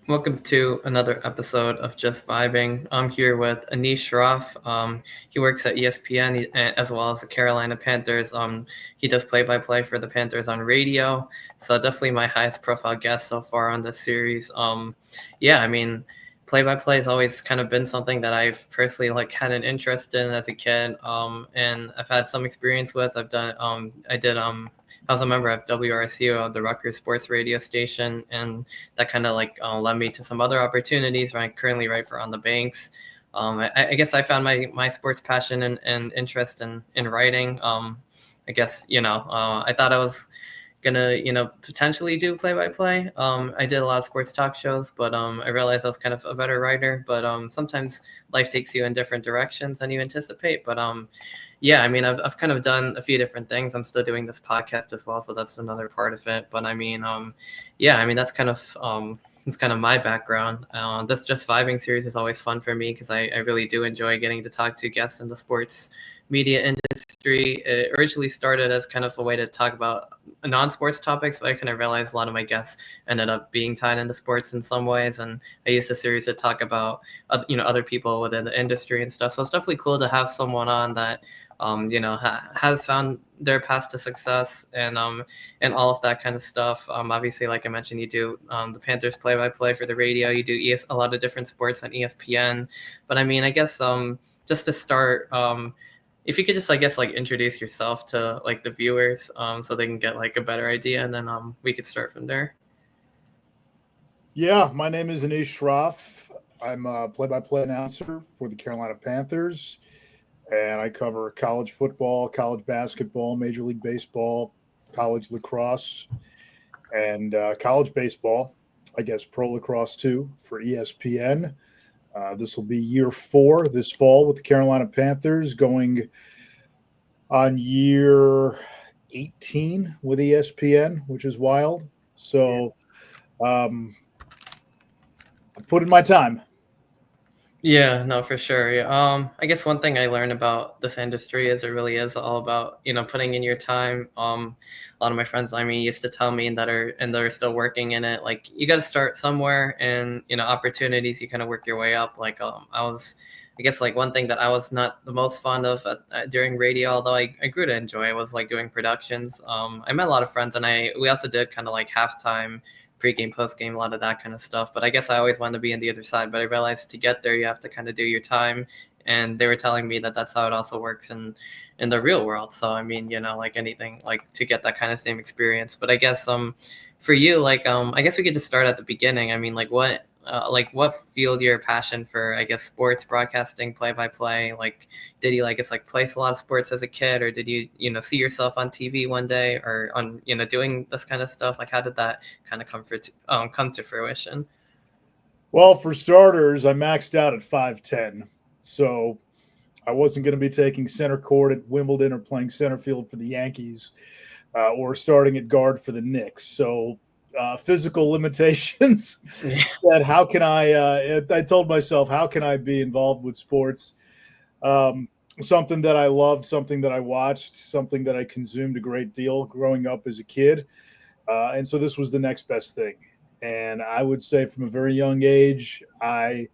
Welcome to another episode of Just Vibing. I'm here with Anish Shroff. He works at ESPN as well as the Carolina Panthers. He does play-by-play for the Panthers on radio. So definitely my highest profile guest so far on this series. Yeah, I mean, play-by-play has always kind of been something that I've personally had an interest in as a kid. And I've had some experience with. I was a member of WRCU, the Rutgers Sports Radio Station, and that kind of led me to some other opportunities where I currently write for On the Banks. I guess I found my sports passion and interest in writing. I guess I thought I was gonna potentially do play by play. I did a lot of sports talk shows, but I realized I was kind of a better writer. But sometimes life takes you in different directions than you anticipate. But yeah, I mean, I've kind of done a few different things. I'm still doing this podcast as well, so that's another part of it. But I mean, yeah, I mean, that's kind of my background. This Just Vibing series is always fun for me because I really do enjoy getting to talk to guests in the sports media industry. It originally started as kind of a way to talk about non-sports topics, but I kind of realized a lot of my guests ended up being tied into sports in some ways. And I used the series to talk about other people within the industry and stuff. So it's definitely cool to have someone on that has found their path to success and all of that kind of stuff. Obviously, like I mentioned, you do the Panthers play-by-play for the radio. You do a lot of different sports on ESPN. But I mean, I guess just to start, if you could just, I guess, introduce yourself to the viewers, so they can get a better idea, and then we could start from there. Yeah, my name is Anish Shroff. I'm a play-by-play announcer for the Carolina Panthers, and I cover college football, college basketball, Major League Baseball, college lacrosse, and college baseball. I guess pro lacrosse too for ESPN. This will be year 4 this fall with the Carolina Panthers, going on year 18 with ESPN, which is wild. So I put in my time. Yeah, no, for sure. Yeah. I guess one thing I learned about this industry is it really is all about, putting in your time. A lot of my friends, I mean, used to tell me they're still working in it. Like you got to start somewhere, and opportunities you kind of work your way up. I guess one thing that I was not the most fond of during radio, although I grew to enjoy, was doing productions. I met a lot of friends, and we also did kind of halftime, pregame, postgame, a lot of that kind of stuff. But I guess I always wanted to be on the other side. But I realized to get there, you have to kind of do your time. And they were telling me that that's how it also works in the real world. So I mean, like anything, to get that kind of same experience. But I guess for you, I guess we could just start at the beginning. I mean, what fueled your passion for, I guess, sports broadcasting, play by play? Did you place a lot of sports as a kid, or did you see yourself on TV one day, or on doing this kind of stuff? How did that kind of come to fruition? Well, for starters, I maxed out at 5'10", so I wasn't going to be taking center court at Wimbledon or playing center field for the Yankees or starting at guard for the Knicks. So physical limitations Yeah. said, how can I told myself, how can I be involved with sports? Something that I loved, something that I watched, something that I consumed a great deal growing up as a kid. And so this was the next best thing. And I would say from a very young age, I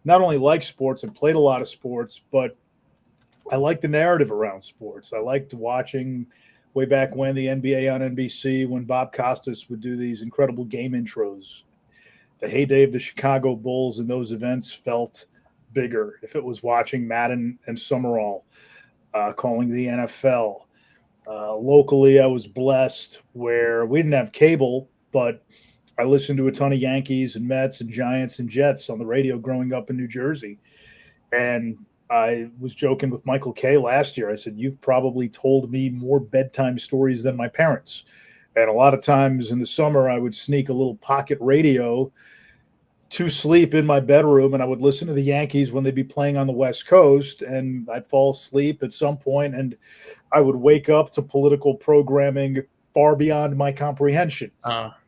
not only liked sports and played a lot of sports, but I liked the narrative around sports. I liked watching way back when the NBA on NBC, when Bob Costas would do these incredible game intros. The heyday of the Chicago Bulls and those events felt bigger if it was watching Madden and Summerall calling the NFL. Locally, I was blessed where we didn't have cable, but I listened to a ton of Yankees and Mets and Giants and Jets on the radio growing up in New Jersey. And I was joking with Michael Kay last year. I said, "You've probably told me more bedtime stories than my parents." And a lot of times in the summer, I would sneak a little pocket radio to sleep in my bedroom, and I would listen to the Yankees when they'd be playing on the West Coast, and I'd fall asleep at some point, and I would wake up to political programming far beyond my comprehension.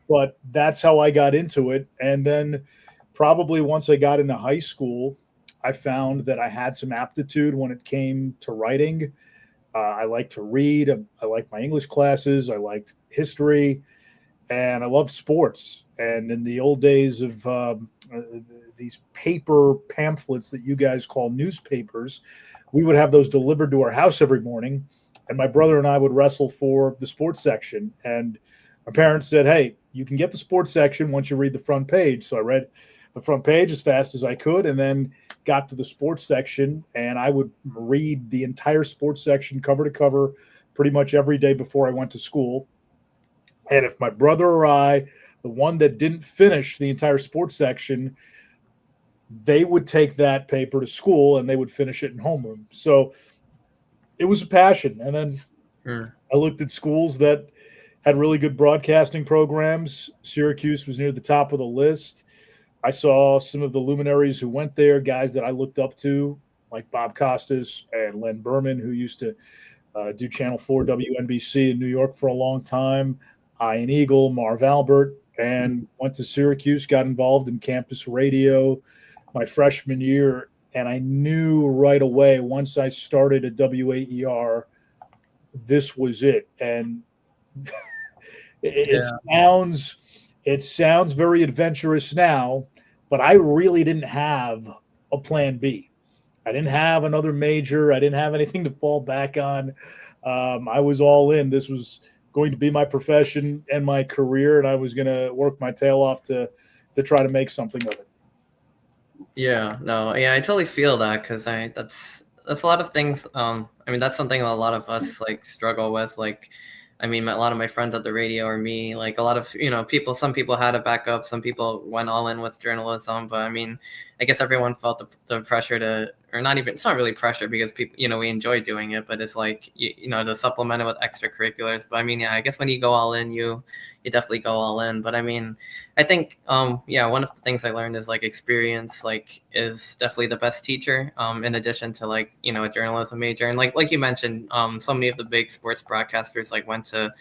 But that's how I got into it. And then probably once I got into high school, I found that I had some aptitude when it came to writing. I like to read. I liked my English classes. I liked history, and I loved sports. And in the old days of these paper pamphlets that you guys call newspapers, we would have those delivered to our house every morning. And my brother and I would wrestle for the sports section. And my parents said, hey, you can get the sports section once you read the front page. So I read the front page as fast as I could, and then got to the sports section, and I would read the entire sports section cover to cover pretty much every day before I went to school. And if my brother or I, the one that didn't finish the entire sports section, they would take that paper to school and they would finish it in homeroom. So it was a passion. And then I looked at schools that had really good broadcasting programs. Syracuse was near the top of the list. I saw some of the luminaries who went there, guys that I looked up to, like Bob Costas and Len Berman, who used to do Channel 4 WNBC in New York for a long time, Ian Eagle, Marv Albert, and went to Syracuse, got involved in campus radio my freshman year. And I knew right away, once I started at WAER, this was it. And it sounds very adventurous now, but I really didn't have a plan B. I didn't have another major. I didn't have anything to fall back on. I was all in. This was going to be my profession and my career, and I was going to work my tail off to try to make something of it. Yeah, no, yeah, I totally feel that, because that's a lot of things. I mean, that's something a lot of us like struggle with. Like, I mean, a lot of my friends at the radio, or me, like a lot of, people, some people had a backup, some people went all in with journalism, but I mean, I guess everyone felt the pressure to, or not even, it's not really pressure, because people, we enjoy doing it, but it's like, to supplement it with extracurriculars. But I mean, yeah, I guess when you go all in, you definitely go all in. But I mean, I think, one of the things I learned is like experience, like, is definitely the best teacher, in addition to like, a journalism major. And like you mentioned, so many of the big sports broadcasters like went to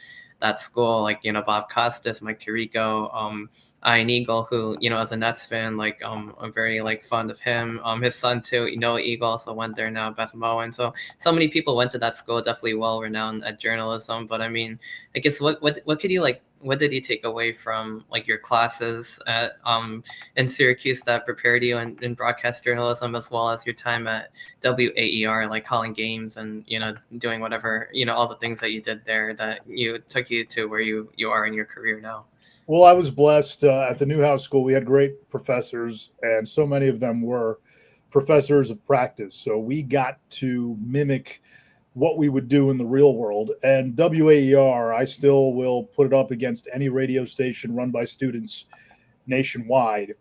that school, like, Bob Costas, Mike Tirico, Ian Eagle, who, as a Nets fan, like, I'm very like fond of him. His son too, Eagle also went there now, Beth Moen. So many people went to that school, definitely well renowned at journalism. But I mean, I guess what could you like? What did you take away from like your classes at in Syracuse that prepared you in broadcast journalism, as well as your time at WAER, like calling games and doing whatever, all the things that you did there that took you to where you are in your career now? Well, I was blessed at the Newhouse School. We had great professors, and so many of them were professors of practice. So we got to mimic what we would do in the real world. And WAER, I still will put it up against any radio station run by students nationwide.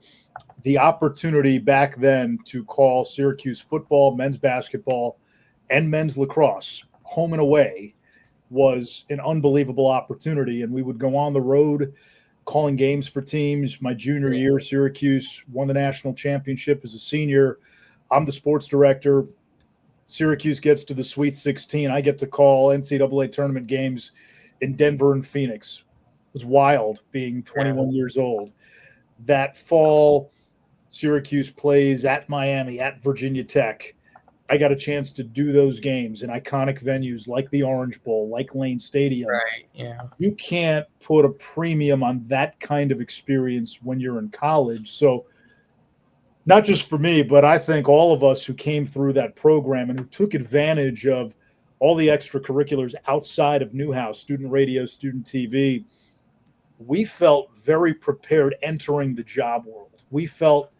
The opportunity back then to call Syracuse football, men's basketball, and men's lacrosse home and away was an unbelievable opportunity. And we would go on the road calling games for teams. My junior year, Syracuse won the national championship as a senior. I'm the sports director. Syracuse gets to the Sweet 16. I get to call NCAA tournament games in Denver and Phoenix. It was wild being 21 years old. That fall, Syracuse plays at Miami, at Virginia Tech. I got a chance to do those games in iconic venues like the Orange Bowl, like Lane Stadium. Right, yeah. You can't put a premium on that kind of experience when you're in college. So not just for me, but I think all of us who came through that program and who took advantage of all the extracurriculars outside of Newhouse, student radio, student TV, we felt very prepared entering the job world. We felt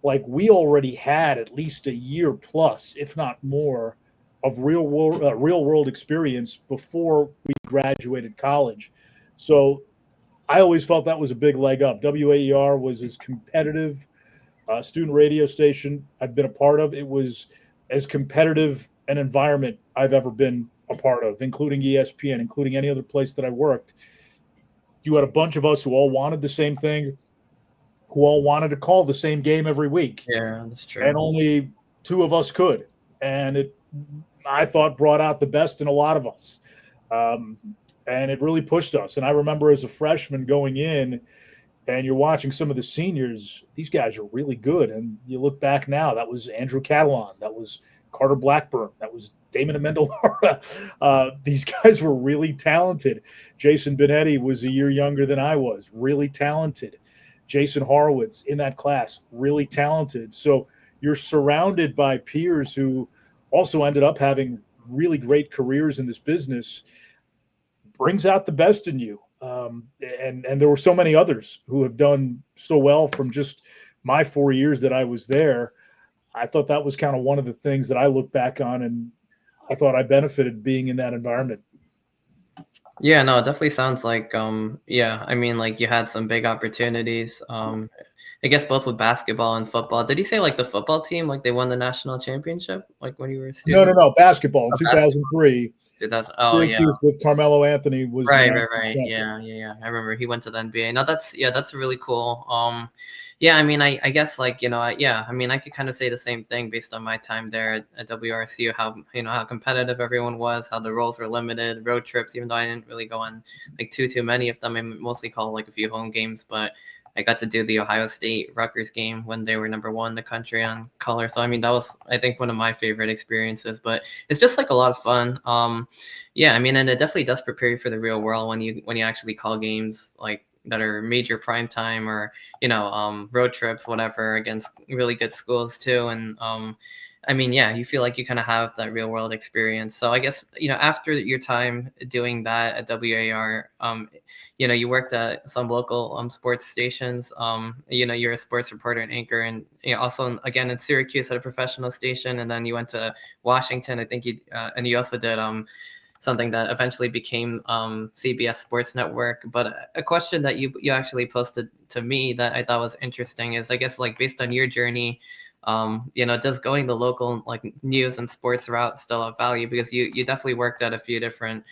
like we already had at least a year plus, if not more, of real world experience before we graduated college. So I always felt that was a big leg up. WAER was as competitive student radio station I've been a part of. It was as competitive an environment I've ever been a part of, including ESPN, including any other place that I worked. You had a bunch of us who all wanted the same thing, who all wanted to call the same game every week. Yeah, that's true. And only two of us could. And it, I thought, brought out the best in a lot of us. And it really pushed us. And I remember as a freshman going in, and you're watching some of the seniors, these guys are really good. And you look back now, that was Andrew Catalan, that was Carter Blackburn, that was Damon Amendola. These guys were really talented. Jason Benetti was a year younger than I was, really talented. Jason Horowitz in that class, really talented. So you're surrounded by peers who also ended up having really great careers in this business, brings out the best in you. And there were so many others who have done so well from just my 4 years that I was there. I thought that was kind of one of the things that I look back on, and I thought I benefited being in that environment. Yeah, no, it definitely sounds like yeah, I mean like you had some big opportunities. I guess both with basketball and football. Did you say like the football team, like they won the national championship, like when you were a student? No. Basketball in Oh, 2003. 2000. Oh yeah. Syracuse with Carmelo Anthony was the Right, right, national right. champion. Yeah. I remember he went to the NBA. No, that's really cool. Yeah, I mean, I guess like yeah, I mean, I could kind of say the same thing based on my time there at WRCU. How how competitive everyone was, how the roles were limited, road trips. Even though I didn't really go on like too many of them, I mostly called like a few home games, but I got to do the Ohio State Rutgers game when they were #1 in the country on color. So I mean, that was I think one of my favorite experiences. But it's just like a lot of fun. Yeah, I mean, and it definitely does prepare you for the real world when you actually call games like that are major prime time or road trips, whatever, against really good schools too. And I mean, yeah, you feel like you kind of have that real world experience. So I guess after your time doing that at WAER, you worked at some local sports stations. You're a sports reporter and anchor, and also again in Syracuse at a professional station, and then you went to Washington. I think and you also did something that eventually became CBS Sports Network. But a question that you actually posted to me that I thought was interesting is, I guess, like based on your journey, does going the local like news and sports route still have value? Because you definitely worked at a few different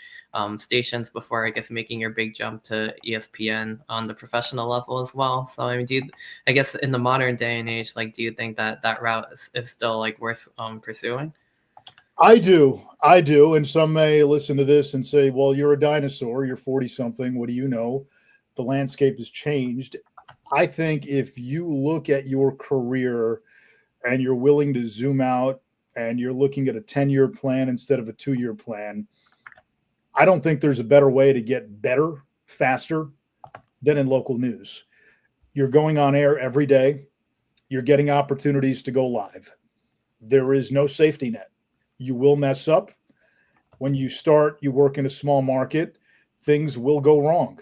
stations before, I guess, making your big jump to ESPN on the professional level as well. So I mean, I guess in the modern day and age, like, do you think that route is still like worth pursuing? I do. And some may listen to this and say, well, you're a dinosaur. You're 40 something. What do you know? The landscape has changed. I think if you look at your career and you're willing to zoom out and you're looking at a 10-year plan instead of a 2-year plan, I don't think there's a better way to get better faster than in local news. You're going on air every day. You're getting opportunities to go live. There is no safety net. You will mess up. When you start, you work in a small market, things will go wrong.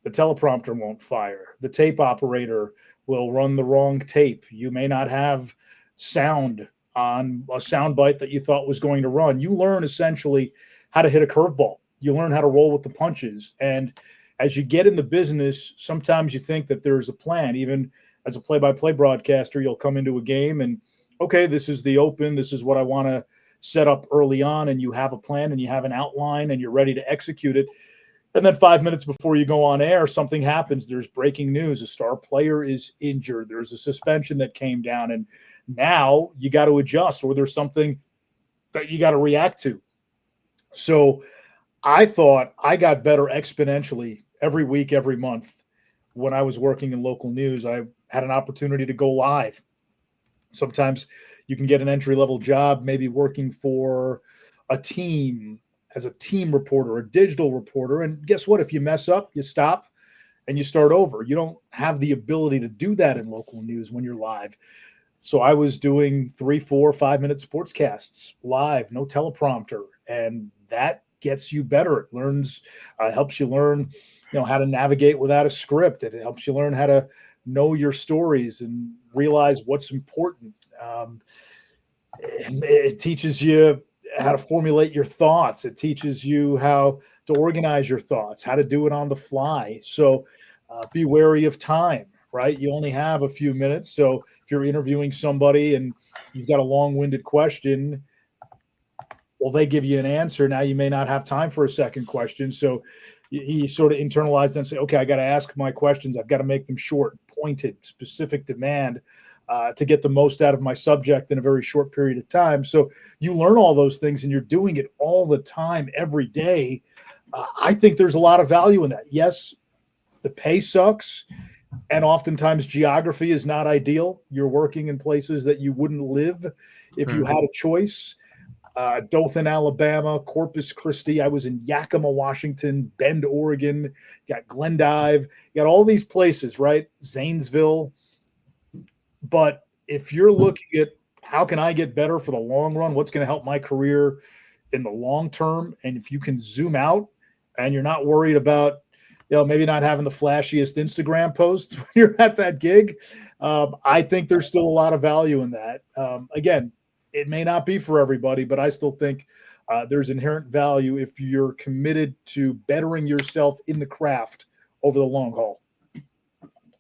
The teleprompter won't fire. The tape operator will run the wrong tape. You may not have sound on a sound bite that you thought was going to run. You learn essentially how to hit a curveball. You learn how to roll with the punches. And as you get in the business, sometimes you think that there's a plan. Even as a play-by-play broadcaster, you'll come into a game and, okay, this is the open. This is what I want to set up early on, and you have a plan and you have an outline and you're ready to execute it. And then 5 minutes before you go on air, something happens. There's breaking news. A star player is injured. There's a suspension that came down, and now you got to adjust, or there's something that you got to react to. So I thought I got better exponentially every week, every month. When I was working in local news, I had an opportunity to go live. Sometimes you can get an entry-level job, maybe working for a team as a team reporter, a digital reporter. And guess what? If you mess up, you stop and you start over. You don't have the ability to do that in local news when you're live. So I was doing 3, 4, 5-minute sportscasts live, no teleprompter. And that gets you better. It helps you learn, how to navigate without a script. It helps you learn how to know your stories and realize what's important. It teaches you how to formulate your thoughts. It teaches you how to organize your thoughts, how to do it on the fly. So be wary of time, right? You only have a few minutes. So if you're interviewing somebody and you've got a long-winded question, well, they give you an answer. Now you may not have time for a second question. So you sort of internalize them and say, okay, I got to ask my questions. I've got to make them short, pointed, specific demand to get the most out of my subject in a very short period of time. So you learn all those things and you're doing it all the time, every day. I think there's a lot of value in that. Yes, the pay sucks. And oftentimes geography is not ideal. You're working in places that you wouldn't live if you had a choice. Dothan, Alabama, Corpus Christi. I was in Yakima, Washington, Bend, Oregon, got Glendive, got all these places, right? Zanesville. But if you're looking at how can I get better for the long run, what's going to help my career in the long term, and if you can zoom out and you're not worried about, maybe not having the flashiest Instagram posts when you're at that gig, I think there's still a lot of value in that. Again, it may not be for everybody, but I still think there's inherent value if you're committed to bettering yourself in the craft over the long haul.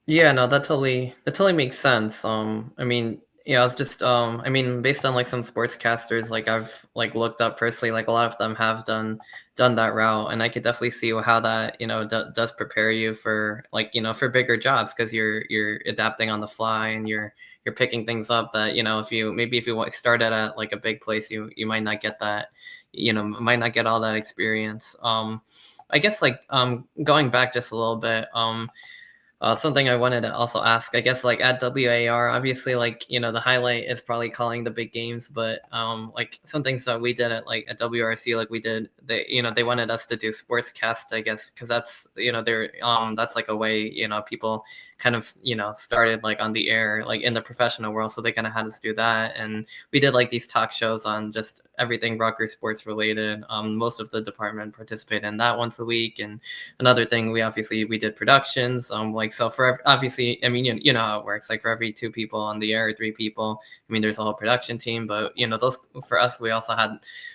Yeah, no, that totally makes sense. I mean, it's just I mean, based on like some sportscasters like I've like looked up personally, like a lot of them have done that route, and I could definitely see how that does prepare you for like for bigger jobs, because you're adapting on the fly, and you're picking things up that if you started at like a big place, you might not get that, might not get all that experience. I guess like going back just a little bit, something I wanted to also ask, I guess, like at WAER, obviously, like, the highlight is probably calling the big games, but like some things that we did at WRC, like they wanted us to do sportscast, I guess, because that's, that's like a way, people kind of, started like on the air, like in the professional world. So they kind of had us do that. And we did like these talk shows on just everything Rutgers sports related. Most of the department participated in that once a week. And another thing, we did productions, like, so obviously, I mean, you know how it works. Like for every 2 people on the air, 3 people, I mean, there's a whole production team. But those for us, we also had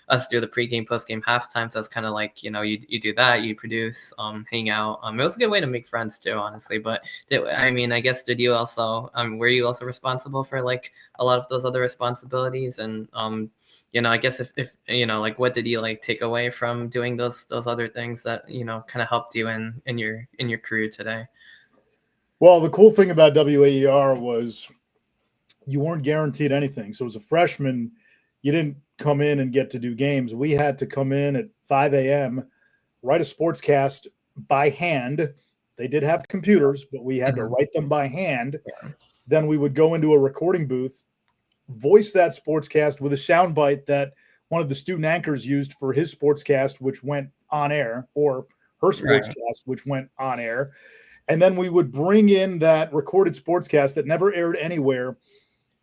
us do the pregame, postgame, halftime. So it's kind of like you do that, you produce, hang out. It was a good way to make friends too, honestly. But I guess did you also were you also responsible for like a lot of those other responsibilities? And I guess if like what did you like take away from doing those other things that kind of helped you in your career today? Well, the cool thing about WAER was you weren't guaranteed anything. So as a freshman, you didn't come in and get to do games. We had to come in at 5 a.m., write a sportscast by hand. They did have computers, but we had to write them by hand. Yeah. Then we would go into a recording booth, voice that sportscast with a soundbite that one of the student anchors used for his sportscast, which went on air, or her sportscast, which went on air. And then we would bring in that recorded sportscast that never aired anywhere.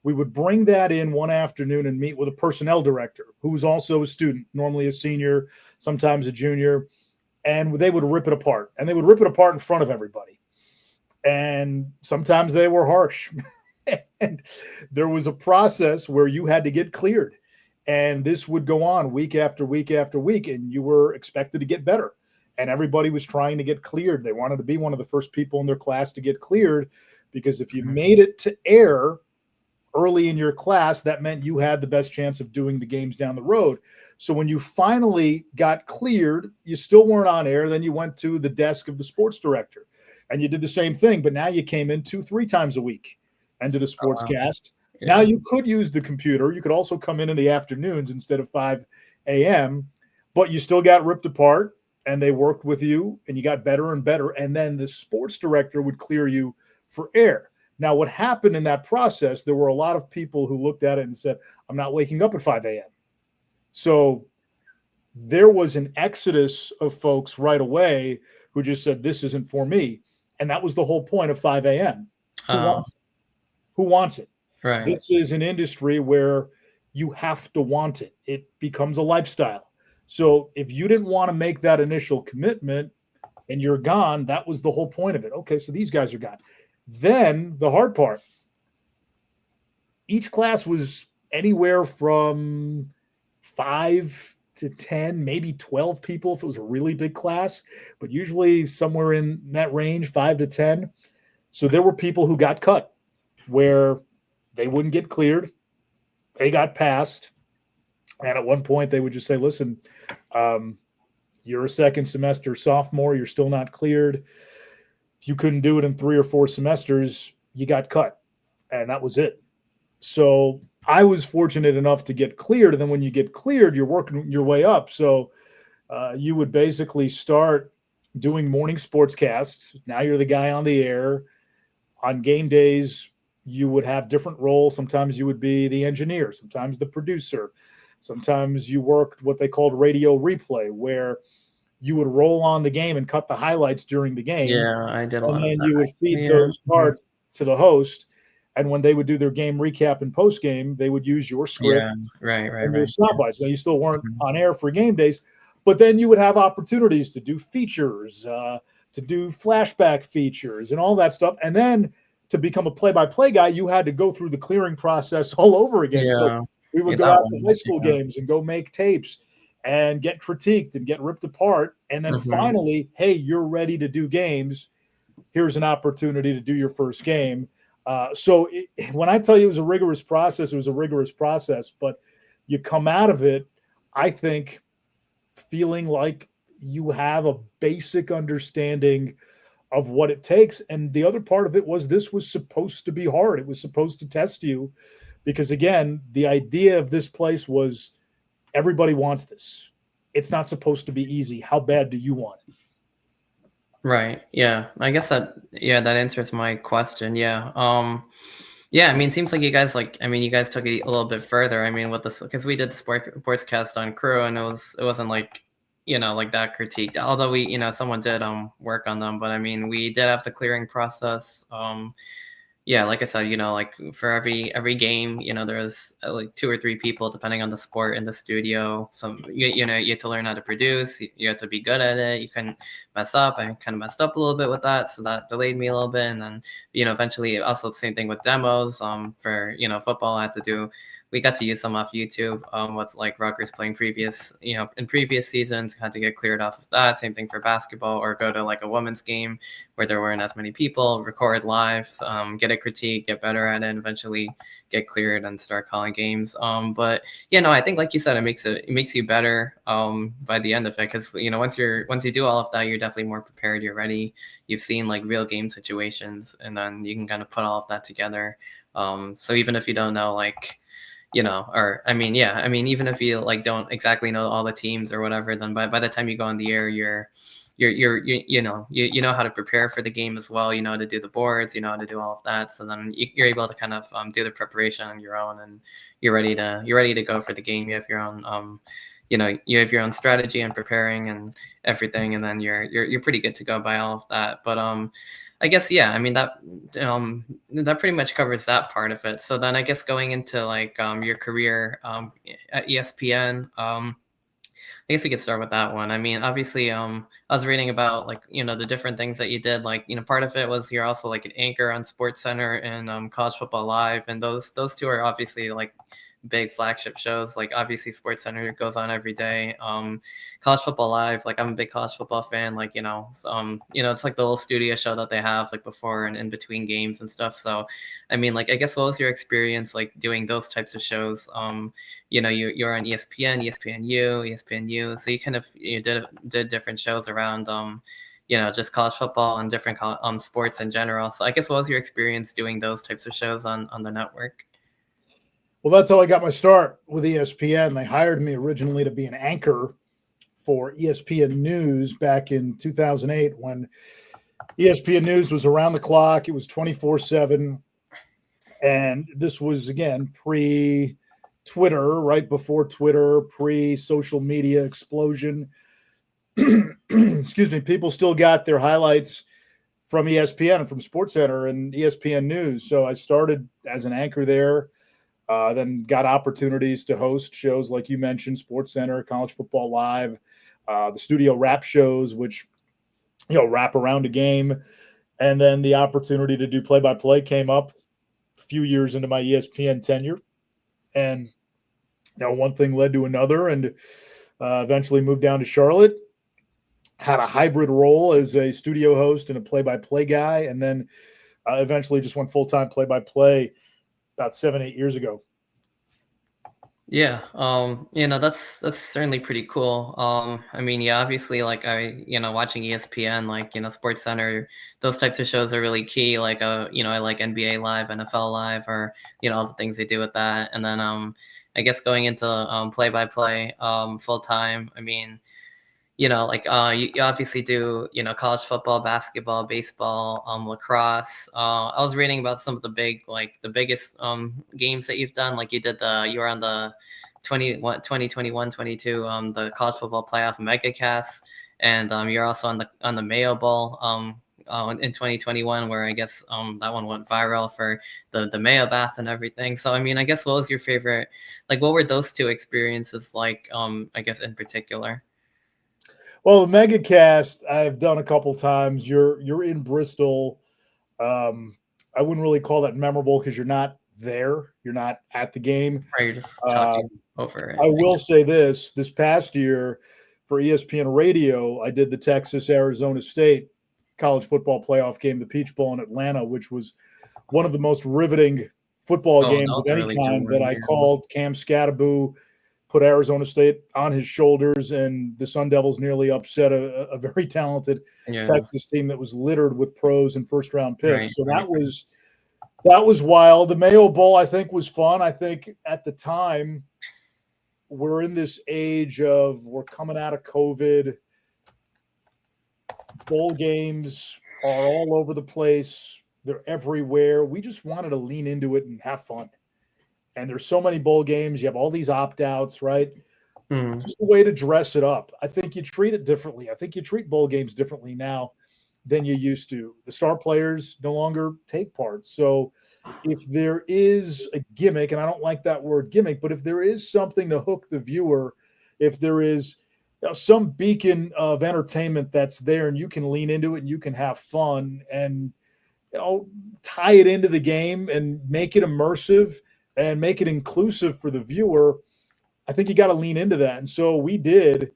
We would bring that in one afternoon and meet with a personnel director who was also a student, normally a senior, sometimes a junior, and they would rip it apart. And they would rip it apart in front of everybody. And sometimes they were harsh. And there was a process where you had to get cleared. And this would go on week after week after week, and you were expected to get better. And everybody was trying to get cleared. They wanted to be one of the first people in their class to get cleared, because if you made it to air early in your class, that meant you had the best chance of doing the games down the road. So when you finally got cleared, you still weren't on air. Then you went to the desk of the sports director and you did the same thing. But now you came in 2-3 times a week and did a sportscast. Yeah. Now you could use the computer. You could also come in the afternoons instead of 5 a.m., but you still got ripped apart. And they worked with you and you got better and better. And then the sports director would clear you for air. Now, what happened in that process, there were a lot of people who looked at it and said, I'm not waking up at 5 a.m. So there was an exodus of folks right away who just said, this isn't for me. And that was the whole point of 5 a.m. Who wants it? Right. This is an industry where you have to want it. It becomes a lifestyle. So if you didn't want to make that initial commitment and you're gone, that was the whole point of it. Okay, so these guys are gone. Then the hard part, each class was anywhere from 5 to 10, maybe 12 people if it was a really big class, but usually somewhere in that range, 5 to 10. So there were people who got cut where they wouldn't get cleared. They got passed. And at one point, they would just say, listen, you're a second semester sophomore. You're still not cleared. If you couldn't do it in 3 or 4 semesters, you got cut. And that was it. So I was fortunate enough to get cleared. And then when you get cleared, you're working your way up. So you would basically start doing morning sportscasts. Now you're the guy on the air. On game days, you would have different roles. Sometimes you would be the engineer, sometimes the producer. Sometimes you worked what they called radio replay, where you would roll on the game and cut the highlights during the game, Yeah, I did a and lot of then that. you would feed Yeah. those parts to the host. And when they would do their game recap and post game, they would use your script Yeah. Right. and your Right. sound bites. Now, you still weren't Mhm. on air for game days, but then you would have opportunities to do features, to do flashback features, and all that stuff. And then to become a play-by-play guy, you had to go through the clearing process all over again. So Yeah. we Yeah, would go that out to high one. school Yeah. games and go make tapes and get critiqued and get ripped apart. And then Mhm. finally, hey, you're ready to do games. Here's an opportunity to do your first game. When I tell you it was a rigorous process, it was a rigorous process, but you come out of it, I think, feeling like you have a basic understanding of what it takes. And the other part of it was this was supposed to be hard. It was supposed to test you because, again, the idea of this place was everybody wants this. It's not supposed to be easy. How bad do you want it? Right. Yeah. I guess that answers my question. Yeah. Yeah, I mean, it seems like you guys you guys took it a little bit further. I mean, with this, because we did the sportscast on Crew, and it wasn't like, like that critiqued. Although someone did work on them, but I mean, we did have the clearing process. Yeah, like I said, like for every game, there was like 2 or 3 people depending on the sport in the studio. You had to learn how to produce. You had to be good at it. You couldn't mess up. I kind of messed up a little bit with that, so that delayed me a little bit. And then eventually also the same thing with demos. For football, I had to do. We got to use some off YouTube with like Rutgers playing in previous seasons. Had to get cleared off of that. Same thing for basketball, or go to like a women's game where there weren't as many people, record live, get a critique, get better at it, and eventually get cleared and start calling games. But I think like you said, it makes you better by the end of it, because once you do all of that, you're definitely more prepared. You're ready. You've seen like real game situations, and then you can kind of put all of that together. So even if you don't know even if you like don't exactly know all the teams or whatever, then by the time you go on the air, you know how to prepare for the game as well. You know how to do the boards, you know how to do all of that. So then you're able to kind of do the preparation on your own, and you're ready to go for the game. You have your own you have your own strategy and preparing and everything, and then you're pretty good to go by all of that. But I guess, yeah, I mean, that pretty much covers that part of it. So then I guess going into like your career at ESPN, I guess we could start with that one. I mean, obviously, I was reading about like the different things that you did. Like part of it was you're also like an anchor on Sports Center and College Football Live, and those two are obviously like big flagship shows. Like obviously, Sports Center goes on every day. College Football Live, like I'm a big college football fan. Like it's like the little studio show that they have like before and in between games and stuff. So, I mean, like I guess what was your experience like doing those types of shows? You're on ESPN, ESPNU, so you kind of did different shows around just college football and different sports in general. So I guess what was your experience doing those types of shows on the network? Well, that's how I got my start with ESPN. They hired me originally to be an anchor for ESPN News back in 2008 when ESPN News was around the clock. It was 24/7. And this was, again, pre Twitter, right before Twitter, pre social media explosion. Excuse me. People still got their highlights from ESPN and from SportsCenter and ESPN News. So I started as an anchor there. Then got opportunities to host shows like you mentioned, SportsCenter, College Football Live, the studio rap shows, which wrap around a game, and then the opportunity to do play-by-play came up a few years into my ESPN tenure, and one thing led to another, and eventually moved down to Charlotte. Had a hybrid role as a studio host and a play-by-play guy, and then eventually just went full-time play-by-play about 7-8 years ago. Yeah, that's certainly pretty cool. I mean, yeah, obviously, like watching ESPN, like Sports Center, those types of shows are really key. Like, I like NBA Live, NFL Live, or all the things they do with that. And then, I guess going into play-by-play full time. I mean, you obviously do college football, basketball, baseball, lacrosse. I was reading about some of the biggest games that you've done. Like you were on 2021, 22, the college football playoff megacast, and you're also on the Mayo Bowl in 2021, where I guess that one went viral for the Mayo bath and everything. So I mean, I guess what was your favorite? Like, what were those two experiences like? I guess in particular. Well, the megacast I've done a couple times. You're in Bristol. I wouldn't really call that memorable because you're not there. You're not at the game. Or you're just talking over it. I will say this past year for ESPN Radio, I did the Texas-Arizona State college football playoff game, the Peach Bowl in Atlanta, which was one of the most riveting football games of any really kind that I called. Cam Scattaboo put Arizona State on his shoulders, and the Sun Devils nearly upset a very talented Texas team that was littered with pros and first-round picks. So that was wild. The Mayo Bowl, I think, was fun. I think at the time we're in this age of we're coming out of COVID. Bowl games are all over the place. They're everywhere. We just wanted to lean into it and have fun. And there's so many bowl games. You have all these opt-outs, right? Just a way to dress it up. I think you treat it differently. I think you treat bowl games differently now than you used to. The star players no longer take part. So if there is a gimmick, and I don't like that word gimmick, but if there is something to hook the viewer, if there is some beacon of entertainment that's there and you can lean into it and you can have fun and tie it into the game and make it immersive and make it inclusive for the viewer, I think you got to lean into that. And so we did,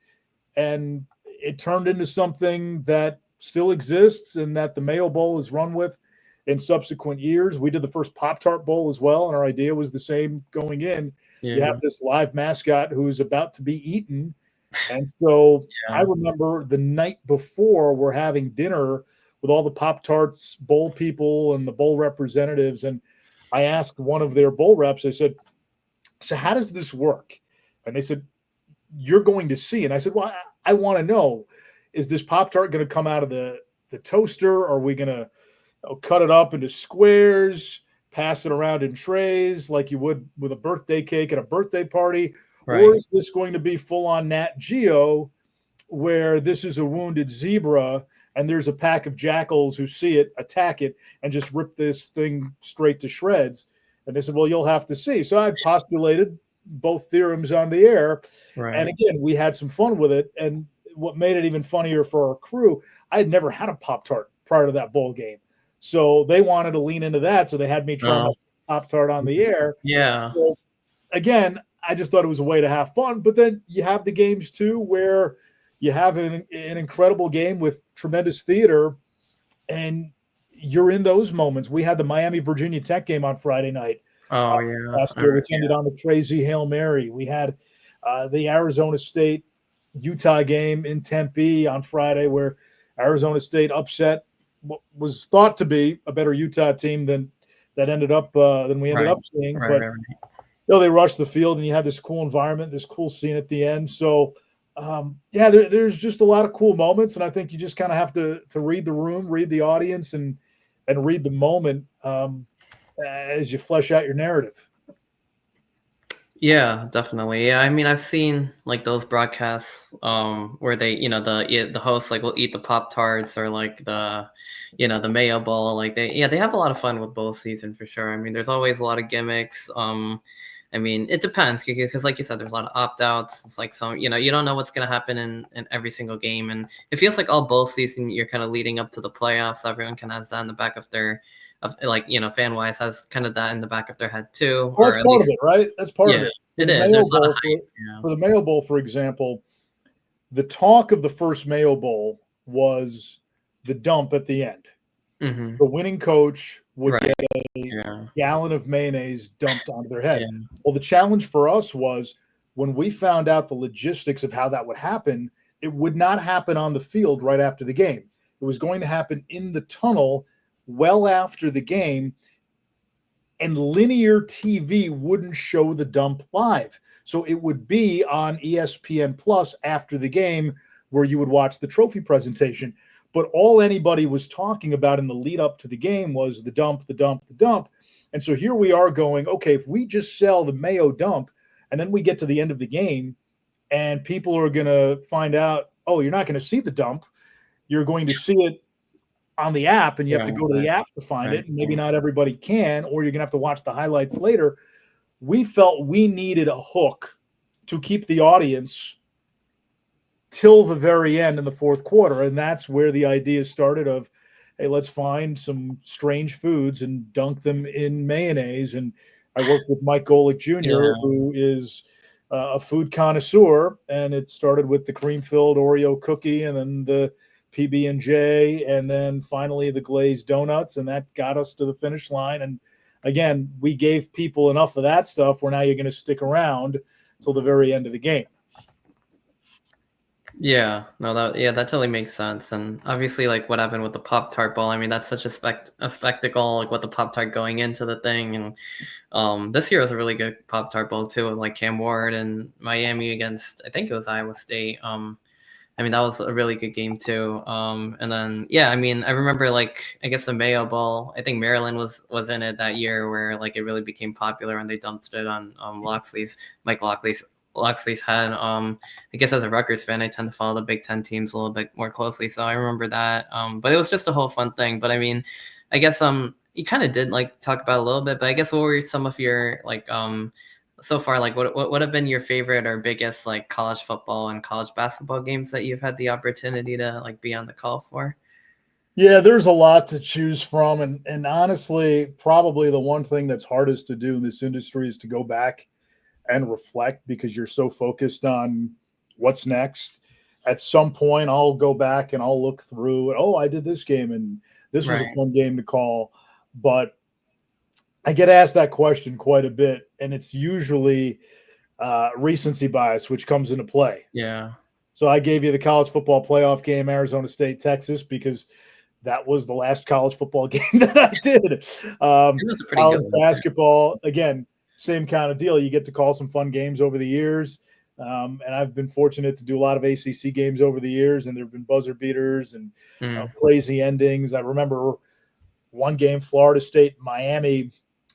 and it turned into something that still exists and that the Mayo Bowl is run with in subsequent years. We did the first Pop-Tart Bowl as well, and our idea was the same going in. You have this live mascot who's about to be eaten. And so I remember the night before we're having dinner with all the Pop-Tarts bowl people and the bowl representatives, and I asked one of their bowl reps, I said, so how does this work? And they said, you're going to see. And I said, well, I want to know, is this Pop-Tart going to come out of the toaster? Are we going to cut it up into squares, pass it around in trays like you would with a birthday cake at a birthday party? Right. Or is this going to be full-on Nat Geo where this is a wounded zebra and there's a pack of jackals who see it, attack it, and just rip this thing straight to shreds? And they said, well, you'll have to see. So I postulated both theorems on the air. Right. And again, we had some fun with it. And what made it even funnier for our crew, I had never had a Pop-Tart prior to that bowl game. So they wanted to lean into that. So they had me try a Pop-Tart on the air. Yeah. So again, I just thought it was a way to have fun. But then you have the games too where you have an incredible game with tremendous theater, and you're in those moments. We had the Miami-Virginia Tech game on Friday night. Oh, yeah. Last year, which ended on the crazy Hail Mary. We had the Arizona State-Utah game in Tempe on Friday where Arizona State upset what was thought to be a better Utah team than we ended up seeing. But they rushed the field, and you had this cool environment, this cool scene at the end. So, there's just a lot of cool moments, and I think you just kind of have to read the room, read the audience, and read the moment as you flesh out your narrative. Yeah, definitely. Yeah, I mean, I've seen like those broadcasts where they, the host like will eat the Pop-Tarts or like the Mayo Bowl. Like they have a lot of fun with bowl season for sure. I mean, there's always a lot of gimmicks. I mean, it depends because like you said, there's a lot of opt-outs. It's like you don't know what's going to happen in every single game. And it feels like all bowl season, you're kind of leading up to the playoffs. So everyone kind of has that in the back of their, fan-wise has kind of that in the back of their head too. Well, that's part of it, right? That's part of it. It is. There's a lot of hype, for the Mayo Bowl, for example, the talk of the first Mayo Bowl was the dump at the end. Mm-hmm. The winning coach would get a gallon of mayonnaise dumped onto their head. Yeah. Well, the challenge for us was when we found out the logistics of how that would happen, it would not happen on the field right after the game. It was going to happen in the tunnel well after the game, and linear TV wouldn't show the dump live. So it would be on ESPN Plus after the game where you would watch the trophy presentation. But all anybody was talking about in the lead up to the game was the dump, the dump, the dump. And so here we are going, okay, if we just sell the Mayo dump And then we get to the end of the game, and people are going to find out, oh, you're not going to see the dump. You're going to see it on the app, and you have to go to the app to find it. And maybe not everybody can, or you're going to have to watch the highlights later. We felt we needed a hook to keep the audience till the very end in the fourth quarter. And that's where the idea started of, hey, let's find some strange foods and dunk them in mayonnaise. And I worked with Mike Golick Jr., who is a food connoisseur, and it started with the cream-filled Oreo cookie, and then the PB&J, and then finally the glazed donuts, and that got us to the finish line. And again, we gave people enough of that stuff where now you're going to stick around till the very end of the game. Yeah, no, that totally makes sense. And obviously, like what happened with the Pop-Tart Bowl, I mean, that's such a spectacle, like with the Pop-Tart going into the thing. And this year was a really good Pop-Tart Bowl too, with like Cam Ward and Miami against, I think it was Iowa State. I mean, that was a really good game too. And then, yeah, I mean, I remember like, I guess the Mayo Bowl, I think Maryland was in it that year, where like it really became popular and they dumped it on Mike Locksley's head. I guess as a Rutgers fan, I tend to follow the Big Ten teams a little bit more closely, so I remember that. But it was just a whole fun thing. But I mean, I guess you kind of did like talk about it a little bit, but I guess what were some of your like so far, like what would have been your favorite or biggest like college football and college basketball games that you've had the opportunity to like be on the call for? Yeah, there's a lot to choose from, and honestly, probably the one thing that's hardest to do in this industry is to go back and reflect, because you're so focused on what's next. At some point, I'll go back and I'll look through, oh, I did this game and this was a fun game to call. But I get asked that question quite a bit, and it's usually recency bias, which comes into play. Yeah. So I gave you the college football playoff game, Arizona State, Texas, because that was the last college football game that I did. College basketball, again, same kind of deal. You get to call some fun games over the years. And I've been fortunate to do a lot of ACC games over the years, and there have been buzzer beaters and crazy endings. I remember one game, Florida State, Miami,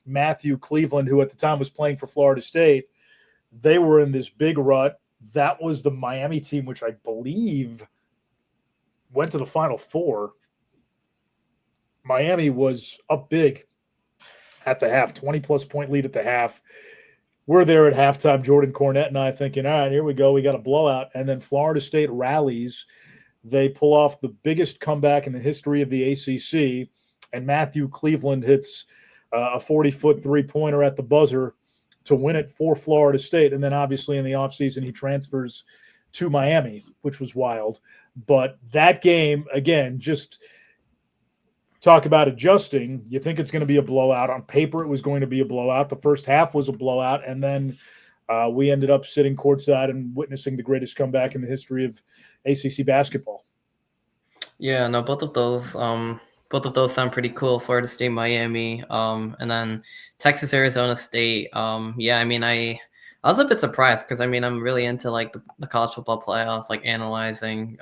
Matthew Cleveland, who at the time was playing for Florida State. They were in this big rut. That was the Miami team, which I believe went to the Final Four. Miami was up big at the half, 20-plus point lead at the half. We're there at halftime, Jordan Cornette and I thinking, all right, here we go. We got a blowout. And then Florida State rallies. They pull off the biggest comeback in the history of the ACC, and Matthew Cleveland hits a 40-foot three-pointer at the buzzer to win it for Florida State. And then obviously in the offseason, he transfers to Miami, which was wild. But that game, again, just – talk about adjusting. You think it's going to be a blowout. On paper, it was going to be a blowout. The first half was a blowout, and then we ended up sitting courtside and witnessing the greatest comeback in the history of ACC basketball. Yeah, no, both of those sound pretty cool. Florida State, Miami, and then Texas, Arizona State. Yeah, I mean, I was a bit surprised because I mean, I'm really into like the college football playoff, like analyzing.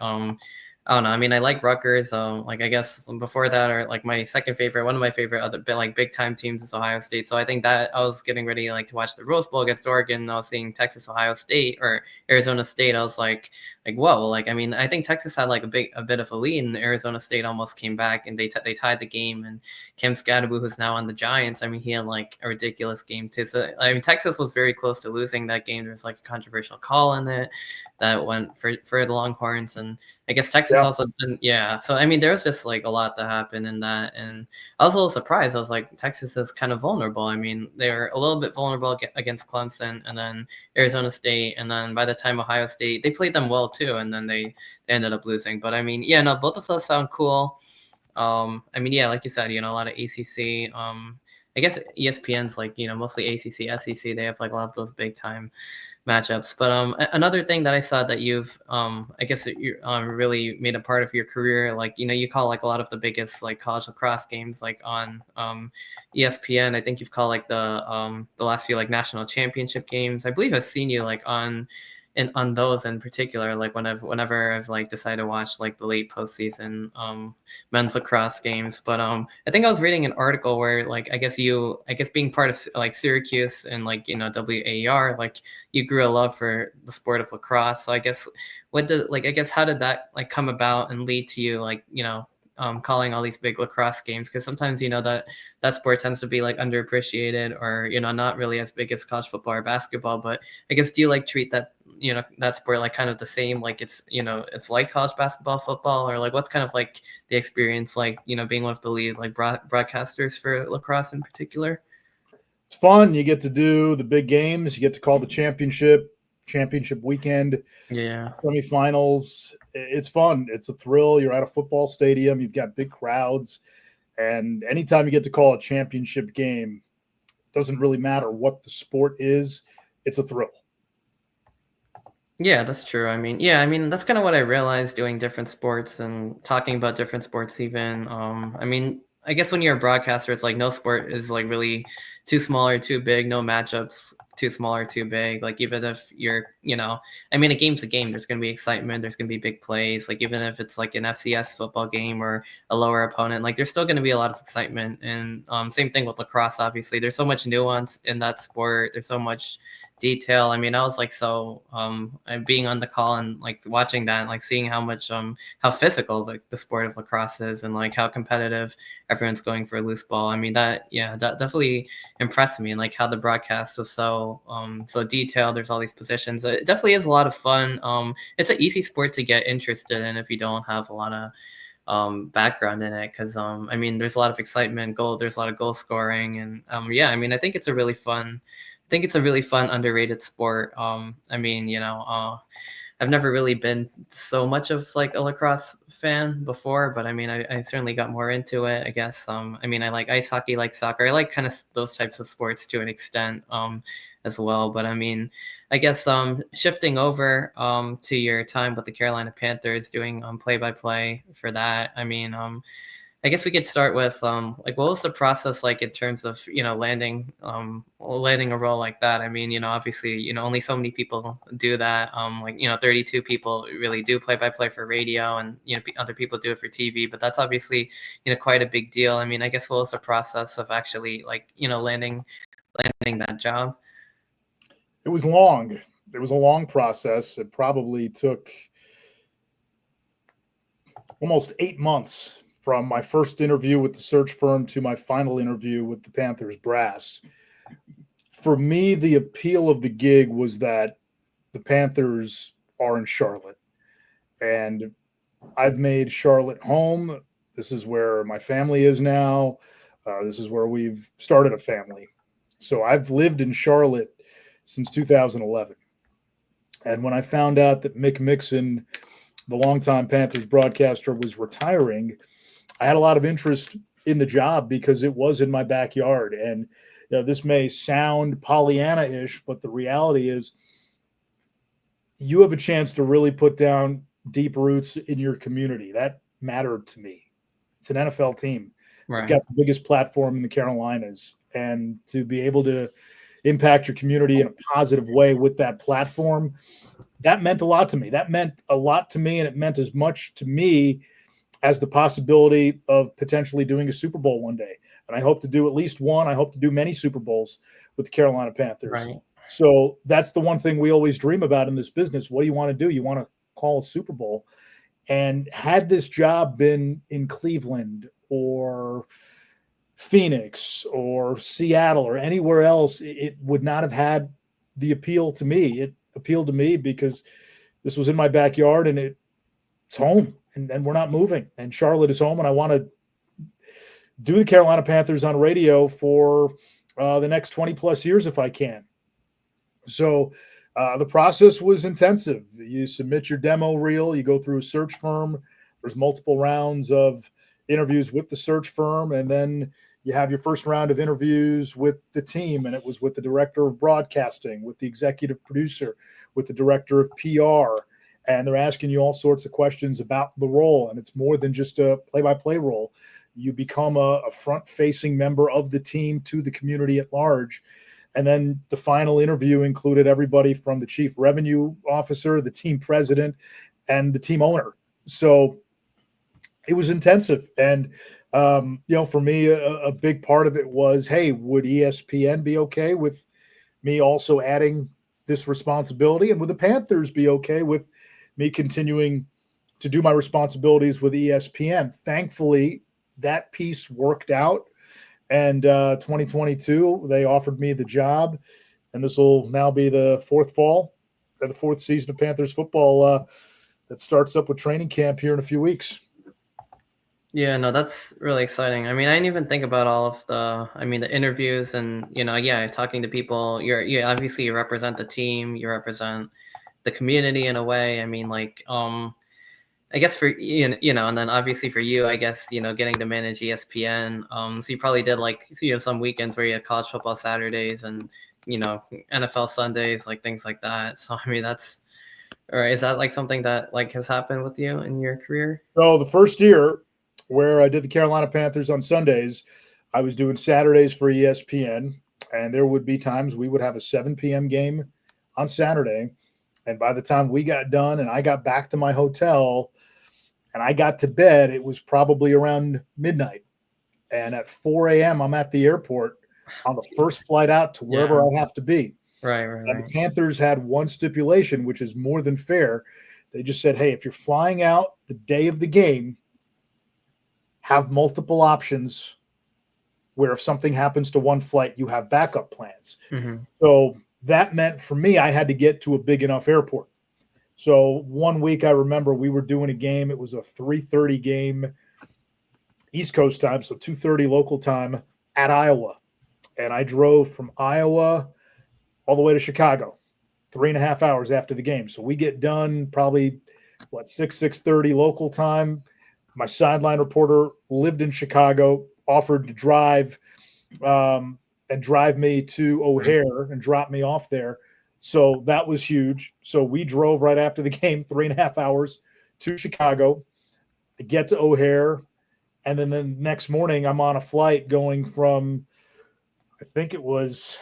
I don't know. I mean, I like Rutgers. Like I guess before that, or like my second favorite, one of my favorite other like big time teams is Ohio State. So I think that I was getting ready like to watch the Rose Bowl against Oregon. And I was seeing Texas, Ohio State or Arizona State. I was like whoa. Like I mean, I think Texas had like a bit of a lead, and Arizona State almost came back and they tied the game. And Cam Scadaboo, who's now on the Giants, I mean, he had like a ridiculous game too. So I mean, Texas was very close to losing that game. There's like a controversial call in it that went for the Longhorns, and I guess Texas also didn't. Yeah. So I mean, there was just like a lot that happened in that, and I was a little surprised. I was like, Texas is kind of vulnerable. I mean, they're a little bit vulnerable against Clemson, and then Arizona State, and then by the time Ohio State, they played them well too, and then they ended up losing. But I mean, yeah, no, both of those sound cool. I mean, yeah, like you said, a lot of ACC. I guess ESPN's like mostly ACC, SEC. They have like a lot of those big time matchups. But another thing that I saw that you've I guess you really made a part of your career, like you call like a lot of the biggest like college lacrosse games like on ESPN. I think you've called like the last few like national championship games. I believe I've seen you like on on those in particular, like whenever I've like decided to watch like the late postseason men's lacrosse games. But I think I was reading an article where like I guess being part of like Syracuse and like WAER, like you grew a love for the sport of lacrosse. So I guess how did that like come about and lead to you like calling all these big lacrosse games? Because sometimes that sport tends to be like underappreciated or not really as big as college football or basketball. But I guess do you like treat that that sport like kind of the same, like it's it's like college basketball, football, or like what's kind of like the experience like being one of the lead like broadcasters for lacrosse in particular? It's fun. You get to do the big games. You get to call the championship weekend, Yeah. semifinals. It's fun. It's a thrill. You're at a football stadium. You've got big crowds. And anytime you get to call a championship game, doesn't really matter what the sport is, it's a thrill. Yeah, that's true. I mean, that's kind of what I realized doing different sports and talking about different sports even. I mean, I guess when you're a broadcaster, it's like no sport is like really too small or too big, no matchups too small or too big. Like even if you're, I mean, a game's a game. There's going to be excitement. There's going to be big plays. Like even if it's like an FCS football game or a lower opponent, like there's still going to be a lot of excitement. And same thing with lacrosse, obviously. There's so much nuance in that sport. There's so much detail. I mean, I was like, being on the call and like watching that, and, like seeing how much, how physical the sport of lacrosse is and like how competitive everyone's going for a loose ball. I mean, that definitely impressed me, and like how the broadcast was so detailed. There's all these positions. It definitely is a lot of fun. It's an easy sport to get interested in if you don't have a lot of background in it, because I mean there's a lot of excitement, there's a lot of goal scoring, and I mean I think it's a really fun underrated sport. I mean I've never really been so much of like a lacrosse fan before, but I mean I certainly got more into it, I guess. I mean I like ice hockey, like soccer, I like kind of those types of sports to an extent as well. But I mean I guess shifting over to your time with the Carolina Panthers, doing play-by-play for that. I mean I guess we could start with like what was the process like in terms of landing a role like that? I mean obviously only so many people do that. Like 32 people really do play-by-play for radio, and other people do it for TV. But that's obviously quite a big deal. I mean I guess what was the process of actually like landing that job? It was long. It was a long process. It probably took almost 8 months from my first interview with the search firm to my final interview with the Panthers brass. For me, the appeal of the gig was that the Panthers are in Charlotte, and I've made Charlotte home. This is where my family is now. This is where we've started a family. So I've lived in Charlotte since 2011. And when I found out that Mick Mixon, the longtime Panthers broadcaster, was retiring, I had a lot of interest in the job because it was in my backyard. And this may sound Pollyanna-ish, but the reality is you have a chance to really put down deep roots in your community. That mattered to me. It's an NFL team. Right. You've got the biggest platform in the Carolinas, and to be able to impact your community in a positive way with that platform, that meant a lot to me. That meant a lot to me, and it meant as much to me as the possibility of potentially doing a Super Bowl one day. And I hope to do at least one. I hope to do many Super Bowls with the Carolina Panthers. Right. So that's the one thing we always dream about in this business. What do you want to do? You want to call a Super Bowl. And had this job been in Cleveland or Phoenix or Seattle or anywhere else, it would not have had the appeal to me. It appealed to me because this was in my backyard, and it's home, and we're not moving. And Charlotte is home, and I want to do the Carolina Panthers on radio for the next 20 plus years if I can. So the process was intensive. You submit your demo reel, you go through a search firm. There's multiple rounds of interviews with the search firm, and then you have your first round of interviews with the team, and it was with the director of broadcasting, with the executive producer, with the director of PR, and they're asking you all sorts of questions about the role, and it's more than just a play-by-play role. You become a front-facing member of the team to the community at large, And then the final interview included everybody from the chief revenue officer, the team president, and the team owner. So it was intensive. And, for me, a big part of it was, hey, would ESPN be okay with me also adding this responsibility? And would the Panthers be okay with me continuing to do my responsibilities with ESPN? Thankfully, that piece worked out. And 2022, they offered me the job. And this will now be the fourth season of Panthers football that starts up with training camp here in a few weeks. Yeah, no, that's really exciting. I mean, I didn't even think about all of the interviews and, talking to people. You obviously you represent the team, you represent the community in a way. I mean, I guess for and then obviously for you, I guess getting to manage ESPN. So you probably did some weekends where you had college football Saturdays and NFL Sundays, like things like that. So I mean, is that something that has happened with you in your career? So the first year where I did the Carolina Panthers on Sundays, I was doing Saturdays for ESPN, and there would be times we would have a 7 p.m. game on Saturday. And by the time we got done and I got back to my hotel and I got to bed, it was probably around midnight. And at 4 a.m., I'm at the airport on the first flight out to wherever I have to be. Right. And the Panthers had one stipulation, which is more than fair. They just said, hey, if you're flying out the day of the game, have multiple options where if something happens to one flight, you have backup plans. Mm-hmm. So that meant for me, I had to get to a big enough airport. So one week I remember we were doing a game. It was a 3:30 game East Coast time, so 2:30 local time at Iowa. And I drove from Iowa all the way to Chicago, 3.5 hours after the game. So we get done probably, 6:30 local time. My sideline reporter lived in Chicago, offered to drive and drive me to O'Hare and drop me off there. So that was huge. So we drove right after the game, 3.5 hours to Chicago. I get to O'Hare, and then the next morning I'm on a flight going from, I think it was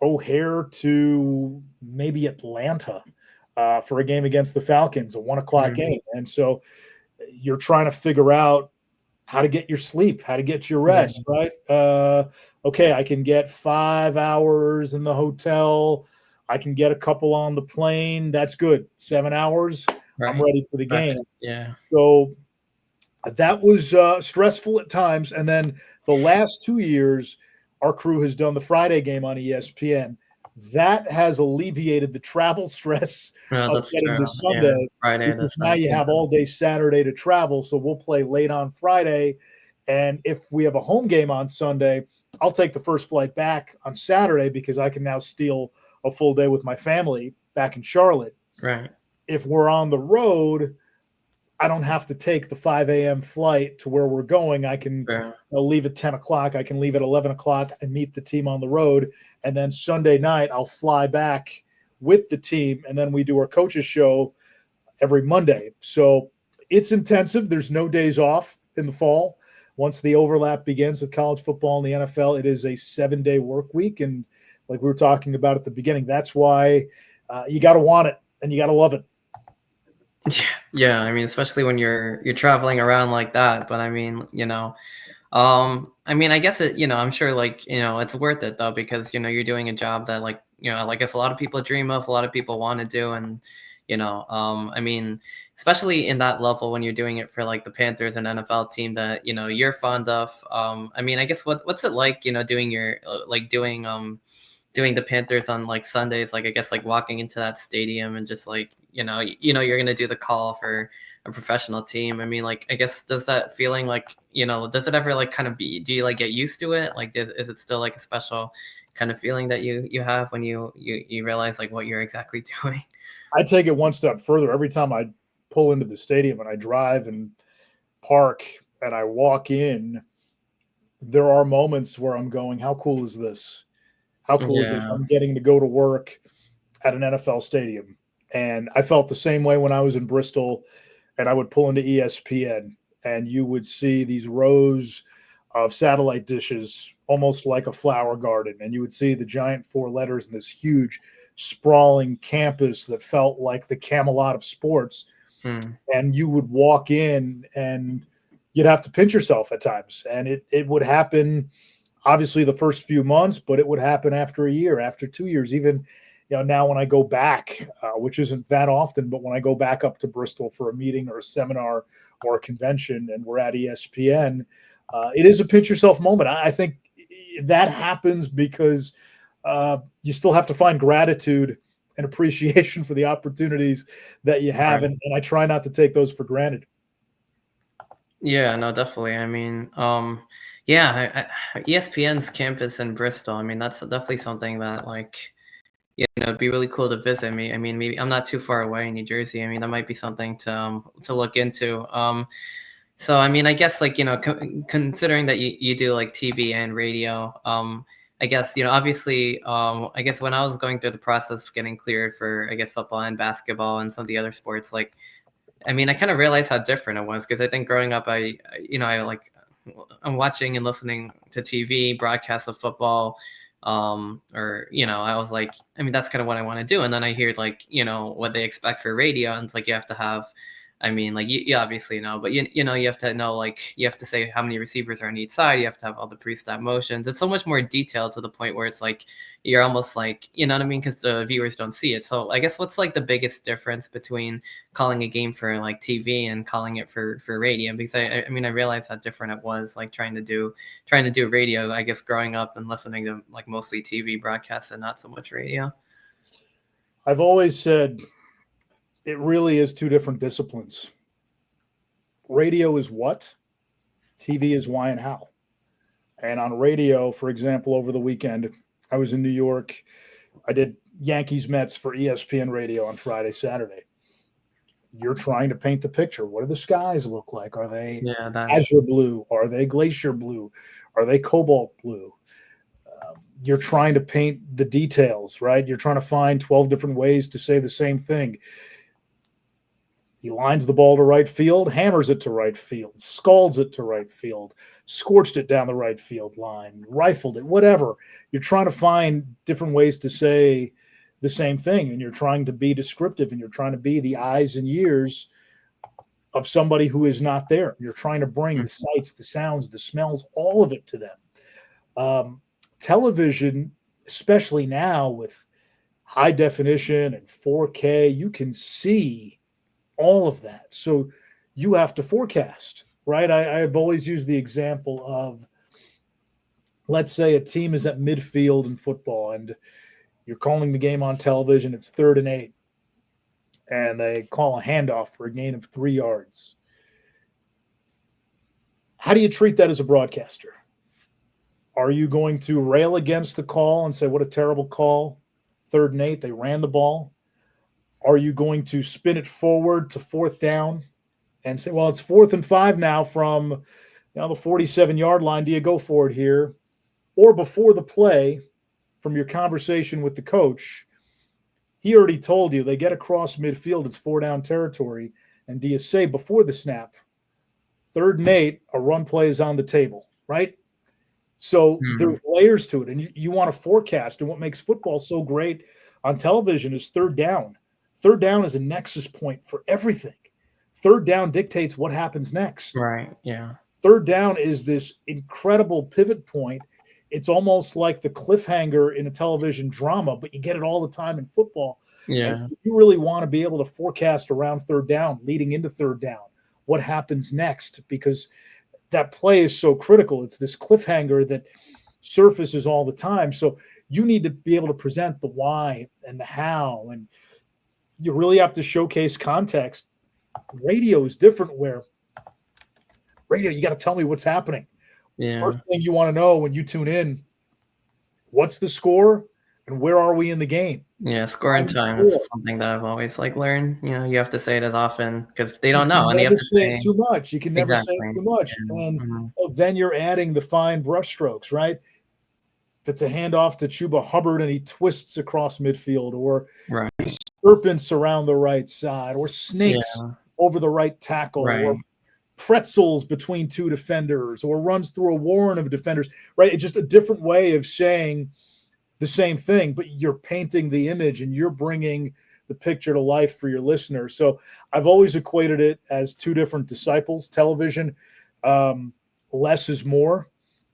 O'Hare to maybe Atlanta for a game against the Falcons, a 1:00 game. And so you're trying to figure out how to get your sleep, how to get your rest, right? Okay, I can get 5 hours in the hotel. I can get a couple on the plane. That's good. 7 hours, I'm ready for the game. Yeah. So that was stressful at times. And then the last 2 years, our crew has done the Friday game on ESPN. That has alleviated the travel stress of getting to Sunday. Friday, because now you have all day Saturday to travel. So we'll play late on Friday. And if we have a home game on Sunday, I'll take the first flight back on Saturday because I can now steal a full day with my family back in Charlotte. Right. If we're on the road, I don't have to take the 5 a.m. flight to where we're going. I can leave at 10 o'clock. I can leave at 11 o'clock and meet the team on the road. And then Sunday night, I'll fly back with the team. And then we do our coaches show every Monday. So it's intensive. There's no days off in the fall. Once the overlap begins with college football and the NFL, it is a 7-day work week. And like we were talking about at the beginning, that's why you got to want it and you got to love it. Yeah, I mean, especially when you're traveling around like that. But I mean, I guess it, I'm sure it's worth it though, because you're doing a job that I guess a lot of people dream of, a lot of people want to do, and I mean, especially in that level when you're doing it for the Panthers and NFL team that you're fond of. I mean, I guess what's it like doing your doing the Panthers on Sundays, I guess walking into that stadium and just you're gonna do the call for a professional team. I mean, I guess does that feeling does it ever kind of do you get used to it? Is it still a special kind of feeling that you have when you realize what you're exactly doing? I take it one step further. Every time I pull into the stadium and I drive and park and I walk in, there are moments where I'm going, how cool is this? How cool is this? I'm getting to go to work at an NFL stadium. And I felt the same way when I was in Bristol and I would pull into ESPN and you would see these rows of satellite dishes, almost like a flower garden. And you would see the giant 4 letters in this huge, sprawling campus that felt like the Camelot of sports. And you would walk in and you'd have to pinch yourself at times. And it would happen, obviously, the first few months, but it would happen after a year, after 2 years, even now when I go back, which isn't that often, but when I go back up to Bristol for a meeting or a seminar or a convention and we're at ESPN, it is a pinch yourself moment. I think that happens because you still have to find gratitude and appreciation for the opportunities that you have. Right. And I try not to take those for granted. Yeah, no, definitely. I mean, ESPN's campus in Bristol, I mean, that's definitely something that, like, it'd be really cool to visit. I mean, maybe I'm not too far away in New Jersey. I mean, that might be something to look into. So, I mean, I guess, like, considering that you do like TV and radio, I guess, obviously, I guess when I was going through the process of getting cleared for, I guess, football and basketball and some of the other sports, like, I mean, I kind of realized how different it was, because I think growing up, I'm watching and listening to TV broadcasts of football, or, I was like, I mean, that's kind of what I want to do. And then I hear, like, what they expect for radio, and it's like, you have to have, I mean, like, you obviously know, but you have to know, like, you have to say how many receivers are on each side. You have to have all the pre-snap motions. It's so much more detailed, to the point where it's like, you're almost like, you know what I mean? Because the viewers don't see it. So I guess what's like the biggest difference between calling a game for like TV and calling it for radio? Because I mean, I realized how different it was, like trying to do radio, I guess, growing up and listening to like mostly TV broadcasts and not so much radio. I've always said, it really is 2 different disciplines. Radio is what, TV is why and how. And on radio, for example, over the weekend, I was in New York. I did Yankees Mets for ESPN radio on Friday, Saturday. You're trying to paint the picture. What do the skies look like? Are they azure blue? Are they glacier blue? Are they cobalt blue? You're trying to paint the details, right? You're trying to find 12 different ways to say the same thing. He lines the ball to right field, hammers it to right field, scalds it to right field, scorched it down the right field line, rifled it, whatever. You're trying to find different ways to say the same thing, and you're trying to be descriptive, and you're trying to be the eyes and ears of somebody who is not there. You're trying to bring the sights, the sounds, the smells, all of it to them. Television, especially now with high definition and 4K, you can see all of that. So you have to forecast, right? I've always used the example of, let's say a team is at midfield in football and you're calling the game on television. It's 3rd and 8, and they call a handoff for a gain of 3 yards. How do you treat that as a broadcaster? Are you going to rail against the call and say, what a terrible call, 3rd and 8, they ran the ball? Are you going to spin it forward to 4th down and say, well, it's 4th and 5 now from the 47-yard line. Do you go for it here? Or before the play, from your conversation with the coach, he already told you they get across midfield, it's 4-down territory. And do you say before the snap, 3rd and 8, a run play is on the table, right? So there's layers to it, and you want to forecast. And what makes football so great on television is 3rd down. 3rd down is a nexus point for everything. 3rd down dictates what happens next. Right, yeah. 3rd down is this incredible pivot point. It's almost like the cliffhanger in a television drama, but you get it all the time in football. Yeah. So you really want to be able to forecast around 3rd down, leading into 3rd down, what happens next, because that play is so critical. It's this cliffhanger that surfaces all the time. So you need to be able to present the why and the how, and you really have to showcase context. Radio is different, where radio, you got to tell me what's happening. Yeah. First thing you want to know when you tune in, what's the score and where are we in the game? Yeah, score and time is something that I've always like learned. You have to say it as often because they don't know. And you have to say it too much. You can never say it too much. And then you're adding the fine brushstrokes, right? If it's a handoff to Chuba Hubbard and he twists across midfield, or serpents around the right side, or snakes over the right tackle, or pretzels between two defenders or runs through a warren of defenders, right? It's just a different way of saying the same thing, but you're painting the image and you're bringing the picture to life for your listener. So I've always equated it as two different disciples. Television, less is more,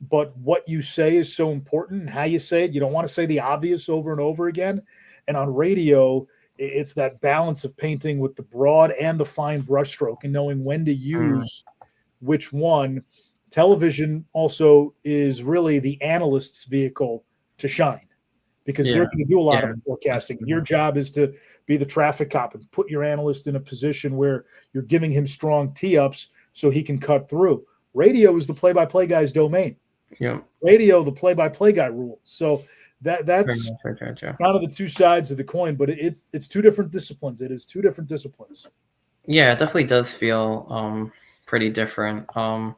but what you say is so important and how you say it. You don't want to say the obvious over and over again. And on radio, it's that balance of painting with the broad and the fine brushstroke and knowing when to use which one. Television also is really the analyst's vehicle to shine, because they're going to do a lot of the forecasting. Your job is to be the traffic cop and put your analyst in a position where you're giving him strong tee-ups so he can cut through. Radio is the play-by-play guy's domain. Yeah. Radio, the play-by-play guy rules. So that's kind of the two sides of the coin, but it's two different disciplines. It is two different disciplines. Yeah, it definitely does feel pretty different. I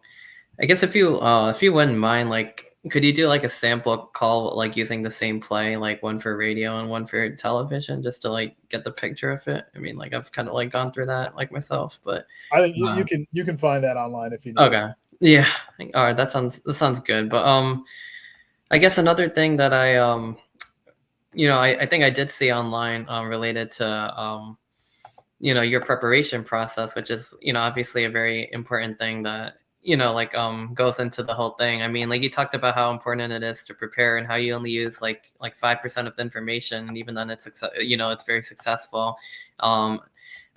guess if you wouldn't mind, like, could you do like a sample call, like using the same play, like one for radio and one for television, just to like get the picture of it? I mean, like I've kind of like gone through that like myself, but I think you can find that online if you need. Okay. Yeah. All right. That sounds good. But I guess another thing that I think I did see online related to your preparation process, which is obviously a very important thing that goes into the whole thing. I mean, like you talked about how important it is to prepare and how you only use like 5% of the information, and even then it's very successful.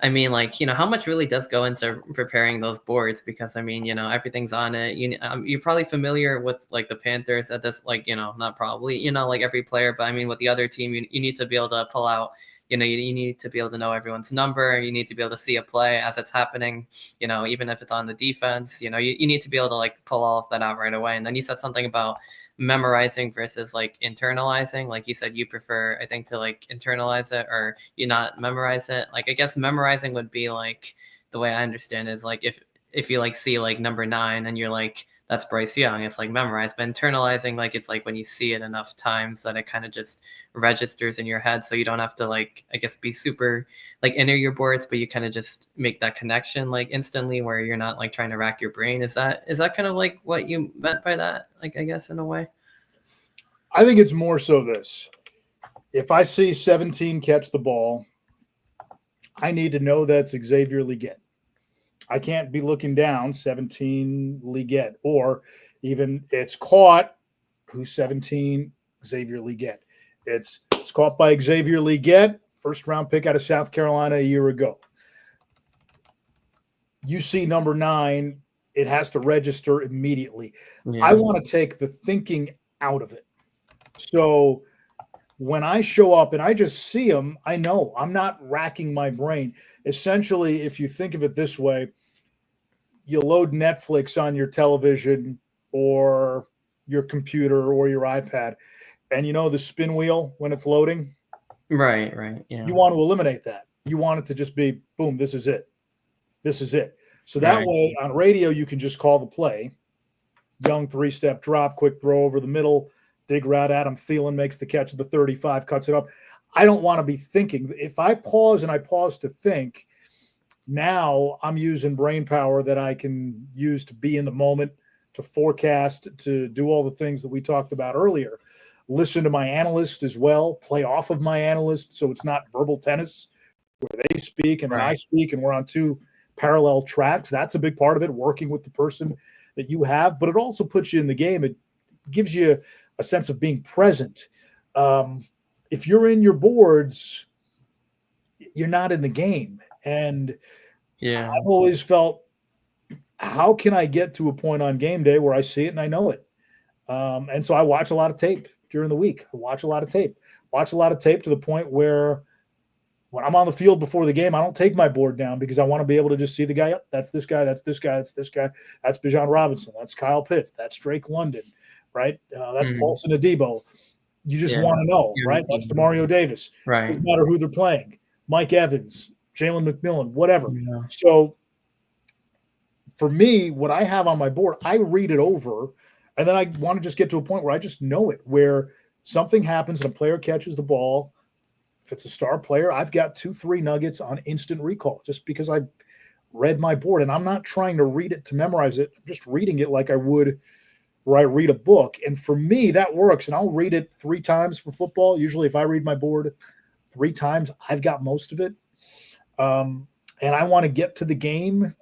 I mean, like, how much really does go into preparing those boards? Because I mean, everything's on it. You're probably familiar with like the Panthers at this, like, not probably, like every player, but I mean, with the other team, you need to be able to pull out, you need to be able to know everyone's number. You need to be able to see a play as it's happening, even if it's on the defense, you need to be able to like pull all of that out right away. And then you said something about memorizing versus like internalizing. Like you said, you prefer, I think, to like internalize it, or you not memorize it. Like, I guess memorizing would be like, the way I understand is like, if you like see like number 9 and you're like, that's Bryce Young, it's like memorized. But internalizing, like, it's like when you see it enough times that it kind of just registers in your head, so you don't have to like, I guess, be super like enter your boards, but you kind of just make that connection like instantly, where you're not like trying to rack your brain. Is that kind of like what you meant by that, like, I guess, in a way? I think it's more so this: if I see 17 catch the ball, I need to know that's Xavier Leggett. I can't be looking down 17 Leggett, or even it's caught, who's 17, Xavier Leggett. It's caught by Xavier Leggett, first round pick out of South Carolina a year ago. You see number 9, it has to register immediately. Yeah. I want to take the thinking out of it. So when I show up and I just see him, I know I'm not racking my brain. Essentially, if you think of it this way, you load Netflix on your television or your computer or your iPad, and the spin wheel when it's loading? Right. Yeah. You want to eliminate that. You want it to just be, boom, this is it. This is it. So that way on radio, you can just call the play. Young 3-step drop, quick throw over the middle, dig route, Adam Thielen makes the catch at the 35, cuts it up. I don't want to be thinking. If I pause to think, now I'm using brain power that I can use to be in the moment, to forecast, to do all the things that we talked about earlier. Listen to my analyst as well, play off of my analyst, so it's not verbal tennis where they speak and then I speak and we're on two parallel tracks. That's a big part of it, working with the person that you have, but it also puts you in the game. It gives you a sense of being present. If you're in your boards, you're not in the game. And I've always felt, how can I get to a point on game day where I see it and I know it? And so I watch a lot of tape during the week. I watch a lot of tape to the point where when I'm on the field before the game, I don't take my board down, because I want to be able to just see the guy. Yep, that's this guy. That's this guy. That's this guy. That's Bijan Robinson. That's Kyle Pitts. That's Drake London, right? That's Paulson Adebo. You just want to know, right? That's DeMario Davis. Right. Doesn't matter who they're playing. Mike Evans, Jalen McMillan, whatever. Yeah. So for me, what I have on my board, I read it over, and then I want to just get to a point where I just know it, where something happens and a player catches the ball. If it's a star player, I've got 2-3 nuggets on instant recall, just because I read my board, and I'm not trying to read it to memorize it. I'm just reading it like I would where I read a book. And for me, that works. And I'll read it 3 times for football. Usually if I read my board 3 times, I've got most of it. And I want to get to the game.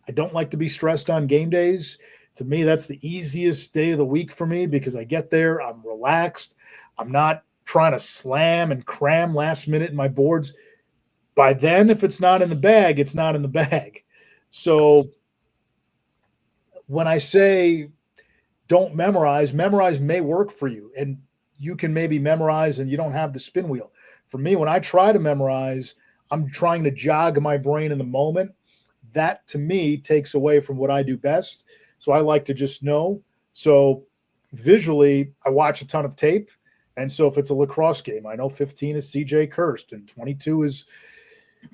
I don't like to be stressed on game days. To me, that's the easiest day of the week for me because I get there, I'm relaxed. I'm not trying to slam and cram last minute in my boards. By then, if it's not in the bag, it's not in the bag. So when I say don't memorize may work for you. And you can maybe memorize and you don't have the spin wheel. For me, when I try to memorize, I'm trying to jog my brain in the moment. That, to me, takes away from what I do best. So I like to just know. So visually, I watch a ton of tape. And so if it's a lacrosse game, I know 15 is CJ Kirst and 22 is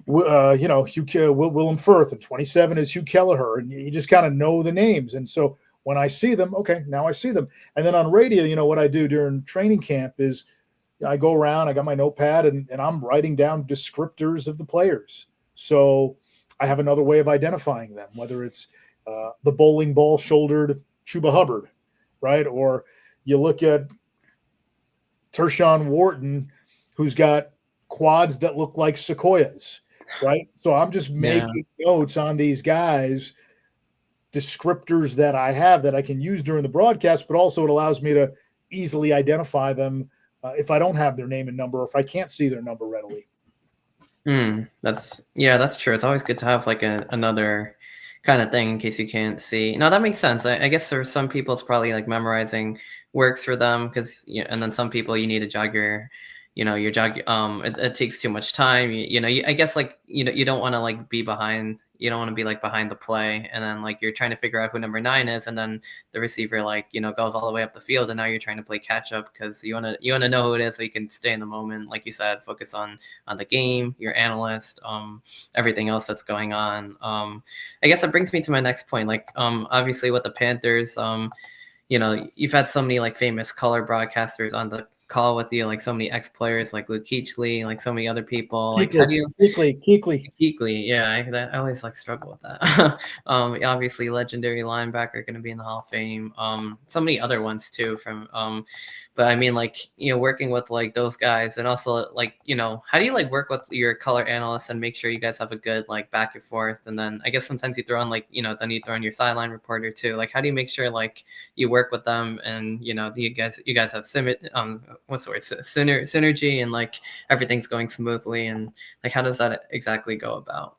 Willem Firth, and 27 is Hugh Kelleher. And you just kind of know the names. And so when I see them, okay, now I see them. And then on radio, what I do during training camp is I go around, I got my notepad, and I'm writing down descriptors of the players. So I have another way of identifying them, whether it's the bowling ball shouldered Chuba Hubbard, right? Or you look at Tershawn Wharton, who's got quads that look like sequoias, right? So I'm just making notes on these guys, descriptors that I have that I can use during the broadcast, but also it allows me to easily identify them if I don't have their name and number, or if I can't see their number readily. That's true. It's always good to have like another kind of thing in case you can't see. No, that makes sense. I guess for some people it's probably like memorizing works for them because and then some people you need to jog your jog. It takes too much time. I guess like you don't want to like be behind. You don't want to be like behind the play, and then like you're trying to figure out who number 9 is, and then the receiver goes all the way up the field, and now you're trying to play catch up because you want to know who it is so you can stay in the moment, like you said, focus on the game, your analyst, everything else that's going on. I guess it brings me to my next point. Like obviously with the Panthers, you've had so many like famous color broadcasters on the call with you, like so many ex-players like Luke Keechley, like so many other people. Like how do you Keechley, yeah, I always like struggle with that. Obviously legendary linebacker, going to be in the Hall of Fame. So many other ones too from but I mean like working with like those guys, and also like how do you like work with your color analysts and make sure you guys have a good like back and forth? And then I guess sometimes you throw in like then you throw in your sideline reporter too. Like how do you make sure like you work with them and you guys have synergy and like everything's going smoothly, and like how does that exactly go about?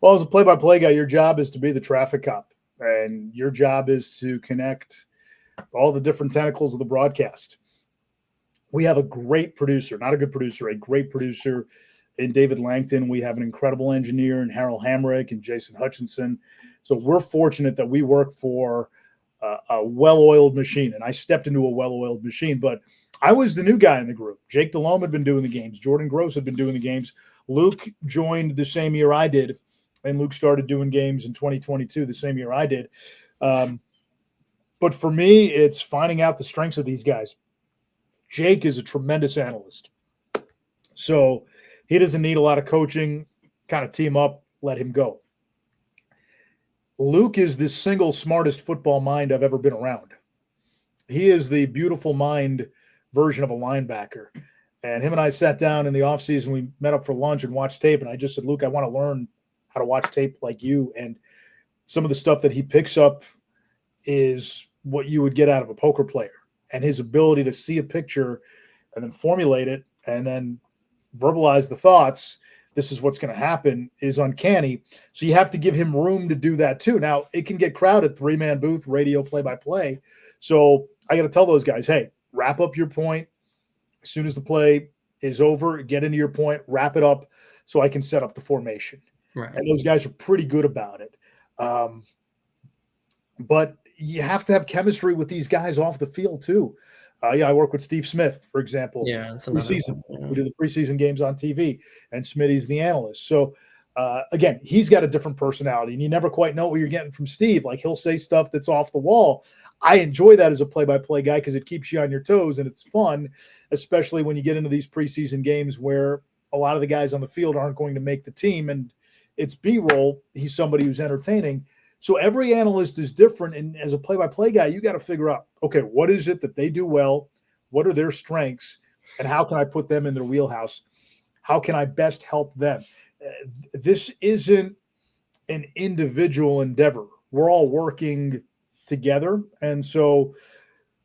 Well, as a play-by-play guy, your job is to be the traffic cop, and your job is to connect all the different tentacles of the broadcast. We have a great producer, not a good producer, a great producer in David Langton. We have an incredible engineer in Harold Hamrick and Jason Hutchinson. So we're fortunate that we work for a well-oiled machine, and I stepped into a well-oiled machine, but I was the new guy in the group. Jake Delhomme had been doing the games. Jordan Gross had been doing the games. Luke joined the same year I did, and Luke started doing games in 2022, the same year I did. But for me, it's finding out the strengths of these guys. Jake is a tremendous analyst. So he doesn't need a lot of coaching, kind of team up, let him go. Luke is the single smartest football mind I've ever been around. He is the beautiful mind version of a linebacker. And him and I sat down in the offseason. We met up for lunch and watched tape. And I just said, Luke, I want to learn how to watch tape like you. And some of the stuff that he picks up is what you would get out of a poker player. And his ability to see a picture and then formulate it and then verbalize the thoughts, this is what's going to happen, is uncanny. So you have to give him room to do that too. Now, it can get crowded, 3-man booth, radio, play-by-play. So I got to tell those guys, hey, wrap up your point. As soon as the play is over, get into your point, wrap it up so I can set up the formation. Right. And those guys are pretty good about it. But you have to have chemistry with these guys off the field too. I work with Steve Smith, for example. Yeah, preseason. Yeah. We do the preseason games on TV, and Smitty's the analyst. So again, he's got a different personality, and you never quite know what you're getting from Steve. Like he'll say stuff that's off the wall. I enjoy that as a play-by-play guy because it keeps you on your toes and it's fun, especially when you get into these preseason games where a lot of the guys on the field aren't going to make the team, and it's B-roll. He's somebody who's entertaining. So every analyst is different. And as a play-by-play guy, you got to figure out, okay, what is it that they do well? What are their strengths? And how can I put them in their wheelhouse? How can I best help them? This isn't an individual endeavor. We're all working together. And so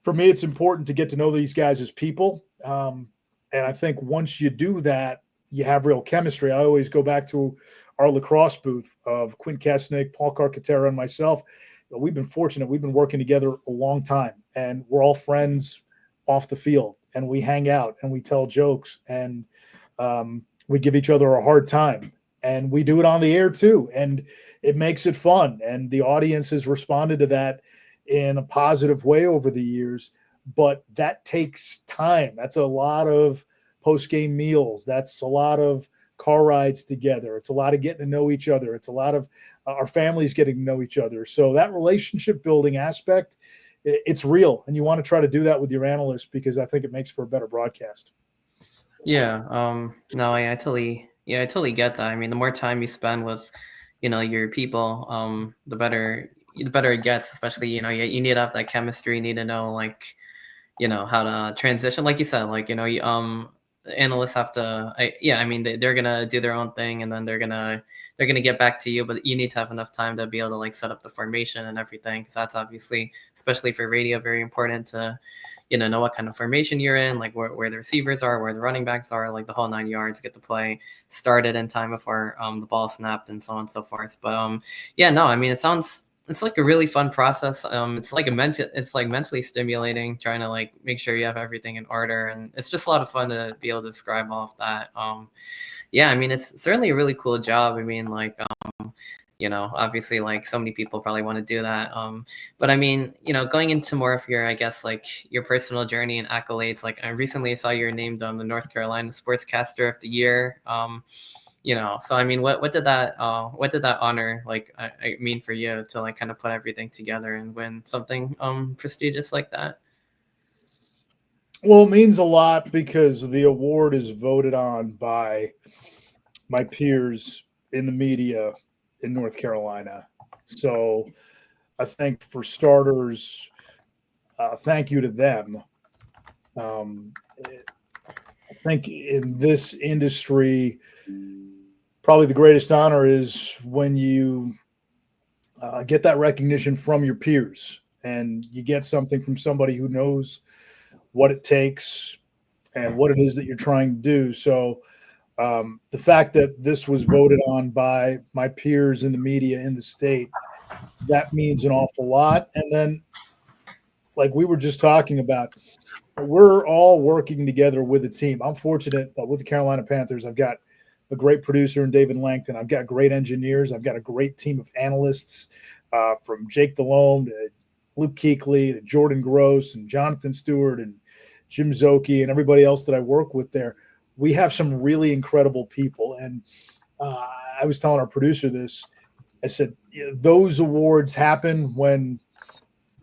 for me, it's important to get to know these guys as people. And I think once you do that, you have real chemistry. I always go back to our lacrosse booth of Quinn Kesnick, Paul Carcaterra, and myself. We've been fortunate. We've been working together a long time, and we're all friends off the field, and we hang out and we tell jokes, and we give each other a hard time, and we do it on the air too. And it makes it fun. And the audience has responded to that in a positive way over the years, but that takes time. That's a lot of post-game meals. That's a lot of car rides together. It's a lot of getting to know each other. It's a lot of our families getting to know each other. So that relationship building aspect, it's real. And you want to try to do that with your analysts, because I think it makes for a better broadcast. Yeah. No, I totally get that. I mean, the more time you spend with, your people, the better it gets. Especially, you need to have that chemistry. You need to know, like, how to transition. Like you said, like, analysts have to. I mean, they're gonna do their own thing, and then they're gonna get back to you. But you need to have enough time to be able to, like, set up the formation and everything, because that's obviously, especially for radio, very important to know what kind of formation you're in, like where the receivers are, where the running backs are, like the whole 9 yards, get the play started in time before the ball snapped, and so on and so forth. But yeah, no, I mean, it's like a really fun process. It's like mentally stimulating, trying to, like, make sure you have everything in order, and it's just a lot of fun to be able to describe all of that. Yeah, I mean, it's certainly a really cool job. I mean, like, obviously, like, so many people probably want to do that. But I mean, going into more of your, I guess, like, your personal journey and accolades, like, I recently saw you're named the North Carolina Sportscaster of the Year. So I mean, what did that honor, like, I mean for you to, like, kind of put everything together and win something prestigious like that? Well, it means a lot because the award is voted on by my peers in the media in North Carolina. So I think, for starters, thank you to them. I think in this industry, probably the greatest honor is when you get that recognition from your peers, and you get something from somebody who knows what it takes and what it is that you're trying to do. So the fact that this was voted on by my peers in the media in the state, that means an awful lot. And then, like we were just talking about, we're all working together with a team. I'm fortunate with the Carolina Panthers. I've got a great producer in David Langton. I've got great engineers. I've got a great team of analysts, from Jake Delhomme to Luke Kuechly to Jordan Gross and Jonathan Stewart and Jim Zoki and everybody else that I work with there. We have some really incredible people. And I was telling our producer this. I said, those awards happen when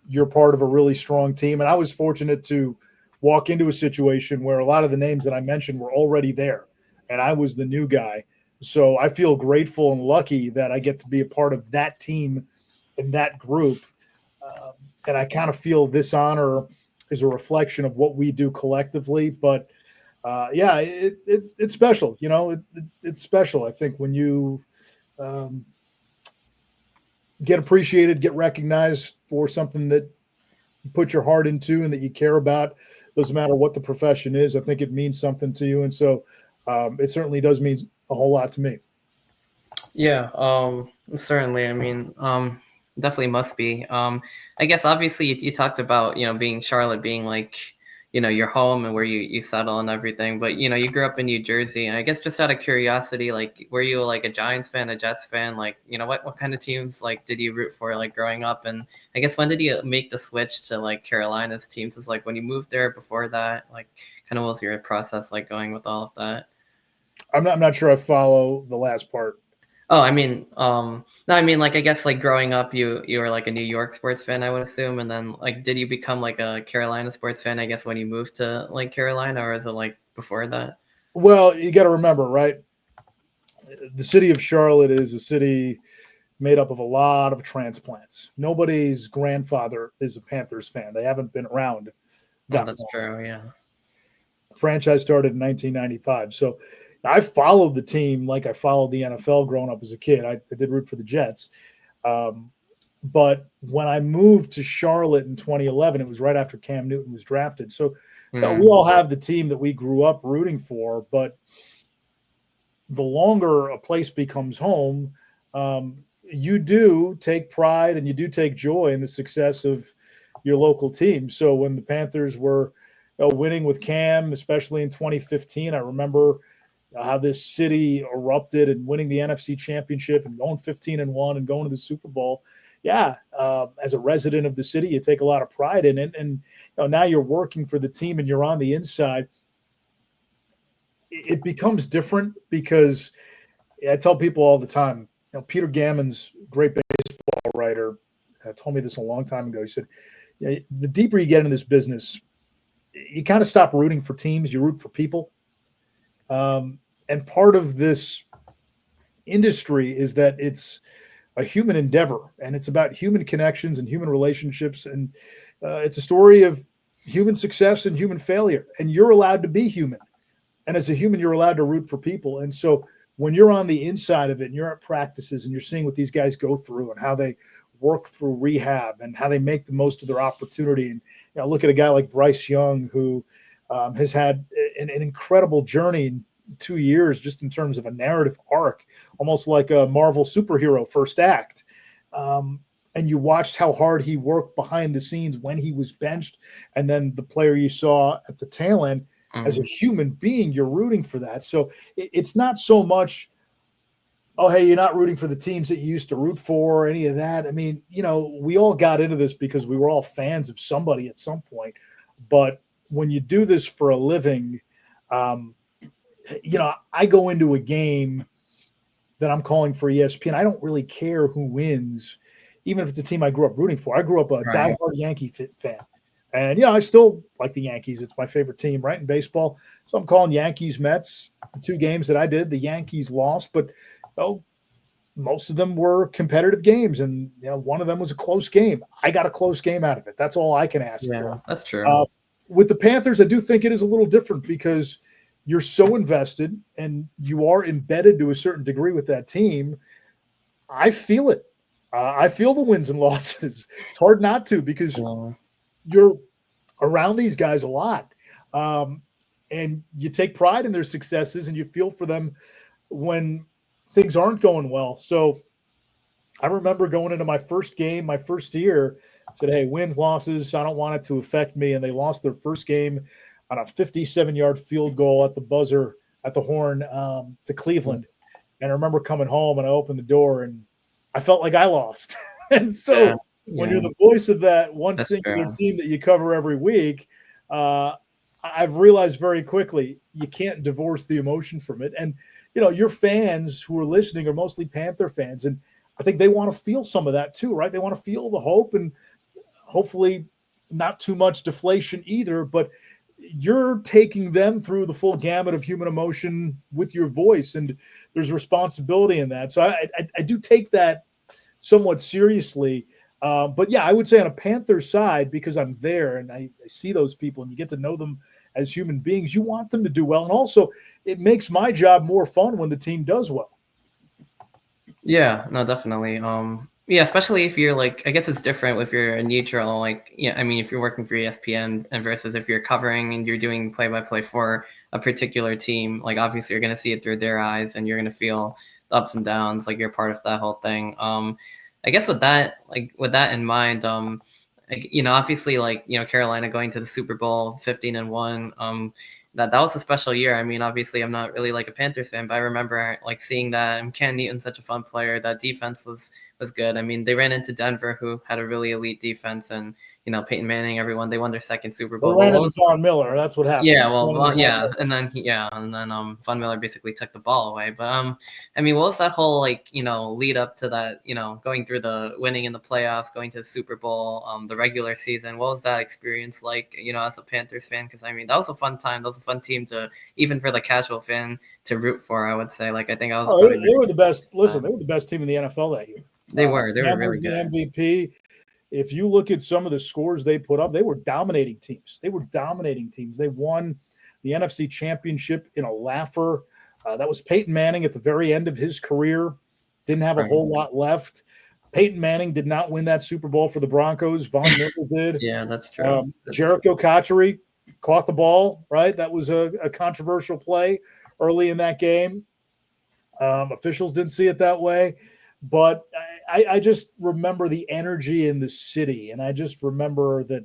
you're part of a really strong team. And I was fortunate to walk into a situation where a lot of the names that I mentioned were already there, and I was the new guy. So I feel grateful and lucky that I get to be a part of that team and that group. And I kind of feel this honor is a reflection of what we do collectively. But yeah, it's special. It's special. I think when you get appreciated, get recognized for something that you put your heart into and that you care about, doesn't matter what the profession is, I think it means something to you. And so it certainly does mean a whole lot to me. Yeah, certainly. I mean, definitely must be. I guess obviously you talked about, being Charlotte being, like, your home and where you settle and everything, but you grew up in New Jersey, and I guess, just out of curiosity, like, were you, like, a Giants fan, a Jets fan? Like, what kind of teams, like, did you root for, like, growing up? And I guess, when did you make the switch to, like, Carolina's teams? Is, like, when you moved there, before that, like, kind of what was your process like going with all of that? I'm not sure I follow the last part. Oh, I mean, no, I mean, like, I guess, like, growing up, you were, like, a New York sports fan, I would assume, and then, like, did you become, like, a Carolina sports fan, I guess, when you moved to, like, Carolina, or is it, like, before that? Well, you got to remember, right? the city of Charlotte is a city made up of a lot of transplants. Nobody's grandfather is a Panthers fan. They haven't been around Oh, that that's long. true. Yeah. The franchise started in 1995. So I followed the team like I followed the NFL growing up as a kid. I did root for the Jets. But when I moved to Charlotte in 2011, it was right after Cam Newton was drafted. So we all have the team that we grew up rooting for, but the longer a place becomes home, you do take pride and you do take joy in the success of your local team. So when the Panthers were winning with Cam, especially in 2015, I remember how this city erupted and winning the NFC Championship and going 15-1 and going to the Super Bowl. Yeah, as a resident of the city, you take a lot of pride in it. And now you're working for the team and you're on the inside. It becomes different because I tell people all the time, Peter Gammon's great baseball writer told me this a long time ago. He said, the deeper you get into this business, you kind of stop rooting for teams, you root for people. And part of this industry is that it's a human endeavor, and it's about human connections and human relationships. And it's a story of human success and human failure. And you're allowed to be human. And as a human, you're allowed to root for people. And so when you're on the inside of it and you're at practices and you're seeing what these guys go through and how they work through rehab and how they make the most of their opportunity. And look at a guy like Bryce Young, who has had an incredible journey in 2 years, just in terms of a narrative arc, almost like a Marvel superhero first act. And you watched how hard he worked behind the scenes when he was benched. And then the player you saw at the tail end, as a human being, you're rooting for that. So it's not so much, oh, hey, you're not rooting for the teams that you used to root for or any of that. I mean, we all got into this because we were all fans of somebody at some point. But when you do this for a living, I go into a game that I'm calling for ESPN. I don't really care who wins, even if it's a team I grew up rooting for. I grew up a diehard Yankee fan. And, I still like the Yankees. It's my favorite team, right, in baseball. So I'm calling Yankees, Mets. The 2 games that I did, the Yankees lost. But, most of them were competitive games. And, one of them was a close game. I got a close game out of it. That's all I can ask for. Yeah, that's true. With the Panthers, I do think it is a little different because you're so invested and you are embedded to a certain degree with that team. I feel it. I feel the wins and losses. It's hard not to because you're around these guys a lot. And you take pride in their successes and you feel for them when things aren't going well. So I remember going into my first game, my first year, said, hey, wins, losses, I don't want it to affect me. And they lost their first game on a 57-yard field goal at the buzzer, at the horn, to Cleveland. And I remember coming home and I opened the door and I felt like I lost. And so when you're the voice of that one singular team that you cover every week, I've realized very quickly you can't divorce the emotion from it. And, your fans who are listening are mostly Panther fans. And I think they want to feel some of that too, right? They want to feel the hope and hopefully not too much deflation either. But you're taking them through the full gamut of human emotion with your voice. And there's responsibility in that. So I do take that somewhat seriously. But yeah, I would say on a Panther side, because I'm there and I see those people and you get to know them as human beings, you want them to do well. And also it makes my job more fun when the team does well. Yeah, no, definitely. Yeah, especially if you're I guess it's different if you're a neutral, if you're working for ESPN and versus if you're covering and you're doing play-by-play for a particular team, obviously you're going to see it through their eyes and you're going to feel the ups and downs, you're part of that whole thing. I guess with that in mind, obviously Carolina going to the Super Bowl 15-1, that was a special year. I mean, obviously I'm not really a Panthers fan, but I remember seeing that, and Cam Newton's such a fun player. That defense was good. I mean, they ran into Denver, who had a really elite defense, and Peyton Manning, everyone, they won their second Super Bowl. They ran into Von Miller. That's what happened. Yeah, and then Von Miller basically took the ball away. But I mean, what was that whole lead up to that? Going through the winning in the playoffs, going to the Super Bowl, the regular season. What was that experience like? As a Panthers fan, because I mean, that was a fun time. That was a fun team to, even for the casual fan, to root for, I would say. Like, I think I was They were the best. Listen, they were the best team in the NFL that year. They were Cam really was the good. MVP. If you look at some of the scores they put up, they were dominating teams. They won the NFC Championship in a laugher. That was Peyton Manning at the very end of his career. Didn't have a whole lot left. Peyton Manning did not win that Super Bowl for the Broncos. Von Miller did. Yeah, that's true. Jericho Cotchery caught the ball, right? That was a controversial play early in that game. Officials didn't see it that way. But I just remember the energy in the city. And I just remember that,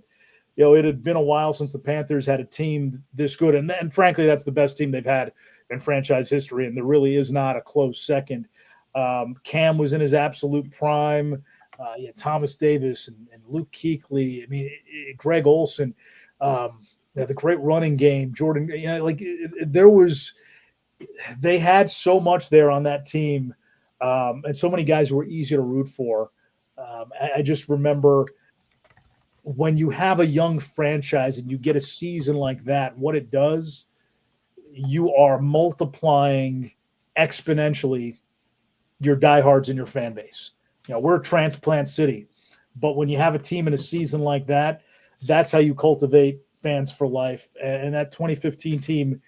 it had been a while since the Panthers had a team this good. And frankly, that's the best team they've had in franchise history. And there really is not a close second. Cam was in his absolute prime. Thomas Davis and Luke Kuechly. I mean, Greg Olson, the great running game, Jordan, they had so much there on that team. And so many guys who were easy to root for. I just remember when you have a young franchise and you get a season like that, what it does, you are multiplying exponentially your diehards in your fan base. We're a transplant city, but when you have a team in a season like that, that's how you cultivate fans for life. And that 2015 team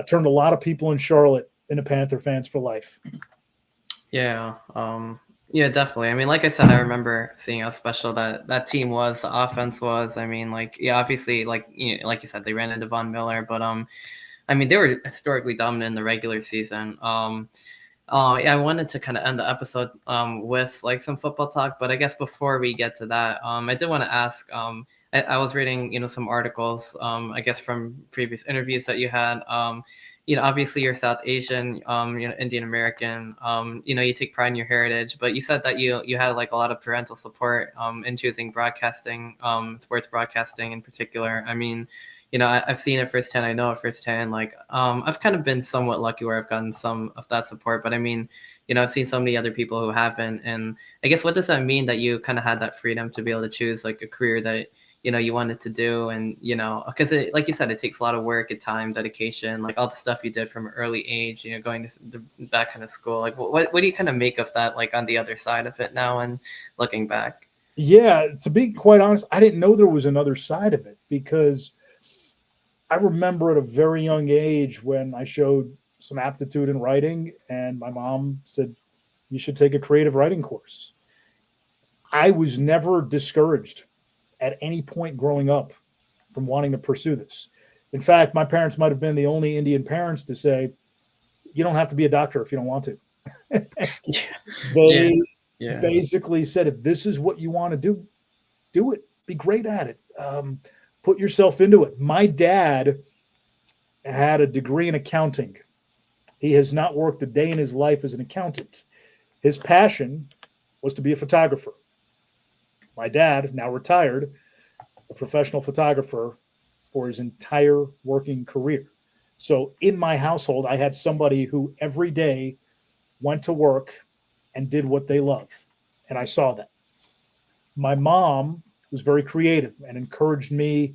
turned a lot of people in Charlotte into Panther fans for life. Yeah. Yeah, definitely. I mean, like I said, I remember seeing how special that team was, the offense was. I mean, obviously, like you said, they ran into Von Miller, but I mean, they were historically dominant in the regular season. I wanted to kind of end the episode with some football talk, but I guess before we get to that, I did want to ask. I was reading, some articles, I guess from previous interviews that you had. Obviously you're South Asian, Indian American. You take pride in your heritage, but you said that you had a lot of parental support in choosing broadcasting, sports broadcasting in particular. I mean, I've seen it firsthand. I know it firsthand. I've kind of been somewhat lucky where I've gotten some of that support, but I mean, I've seen so many other people who haven't. And I guess, what does that mean that you kind of had that freedom to be able to choose a career that, you wanted to do? And, because like you said, it takes a lot of work and time, dedication, all the stuff you did from an early age, going to that kind of school. What do you kind of make of that, on the other side of it now and looking back? Yeah, to be quite honest, I didn't know there was another side of it, because I remember at a very young age when I showed some aptitude in writing, and my mom said, you should take a creative writing course. I was never discouraged at any point growing up from wanting to pursue this. In fact, my parents might have been the only Indian parents to say, you don't have to be a doctor if you don't want to. They basically said, if this is what you want to do, do it. Be great at it. Put yourself into it. My dad had a degree in accounting. He has not worked a day in his life as an accountant. His passion was to be a photographer. My dad, now retired, a professional photographer for his entire working career. So in my household, I had somebody who every day went to work and did what they love. And I saw that. My mom was very creative and encouraged me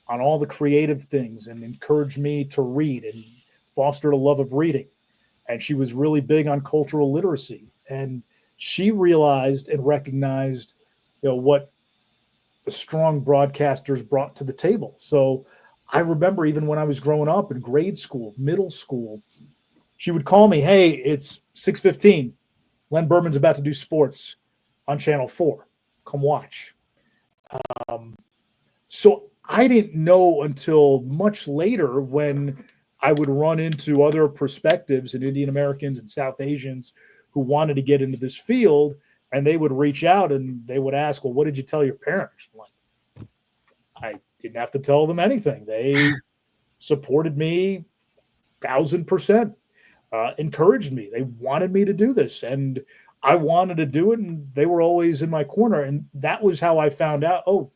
on all the creative things and encouraged me to read and fostered a love of reading. And she was really big on cultural literacy. And she realized and recognized, what the strong broadcasters brought to the table. So I remember even when I was growing up in grade school, middle school, she would call me, hey, it's 6:15. Len Berman's about to do sports on Channel 4. Come watch. So I didn't know until much later, when I would run into other perspectives and Indian Americans and South Asians who wanted to get into this field, and they would reach out and they would ask, well, what did you tell your parents? I'm like, I didn't have to tell them anything. They supported me 1,000%, encouraged me. They wanted me to do this, and I wanted to do it, and they were always in my corner. And that was how I found out, oh,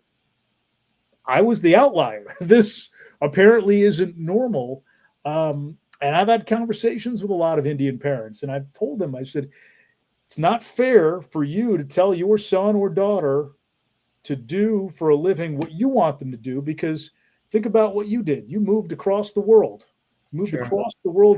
I was the outlier. This apparently isn't normal. And I've had conversations with a lot of Indian parents, and I've told them, I said, it's not fair for you to tell your son or daughter to do for a living what you want them to do, because Think about what you did. You moved across the world, Sure.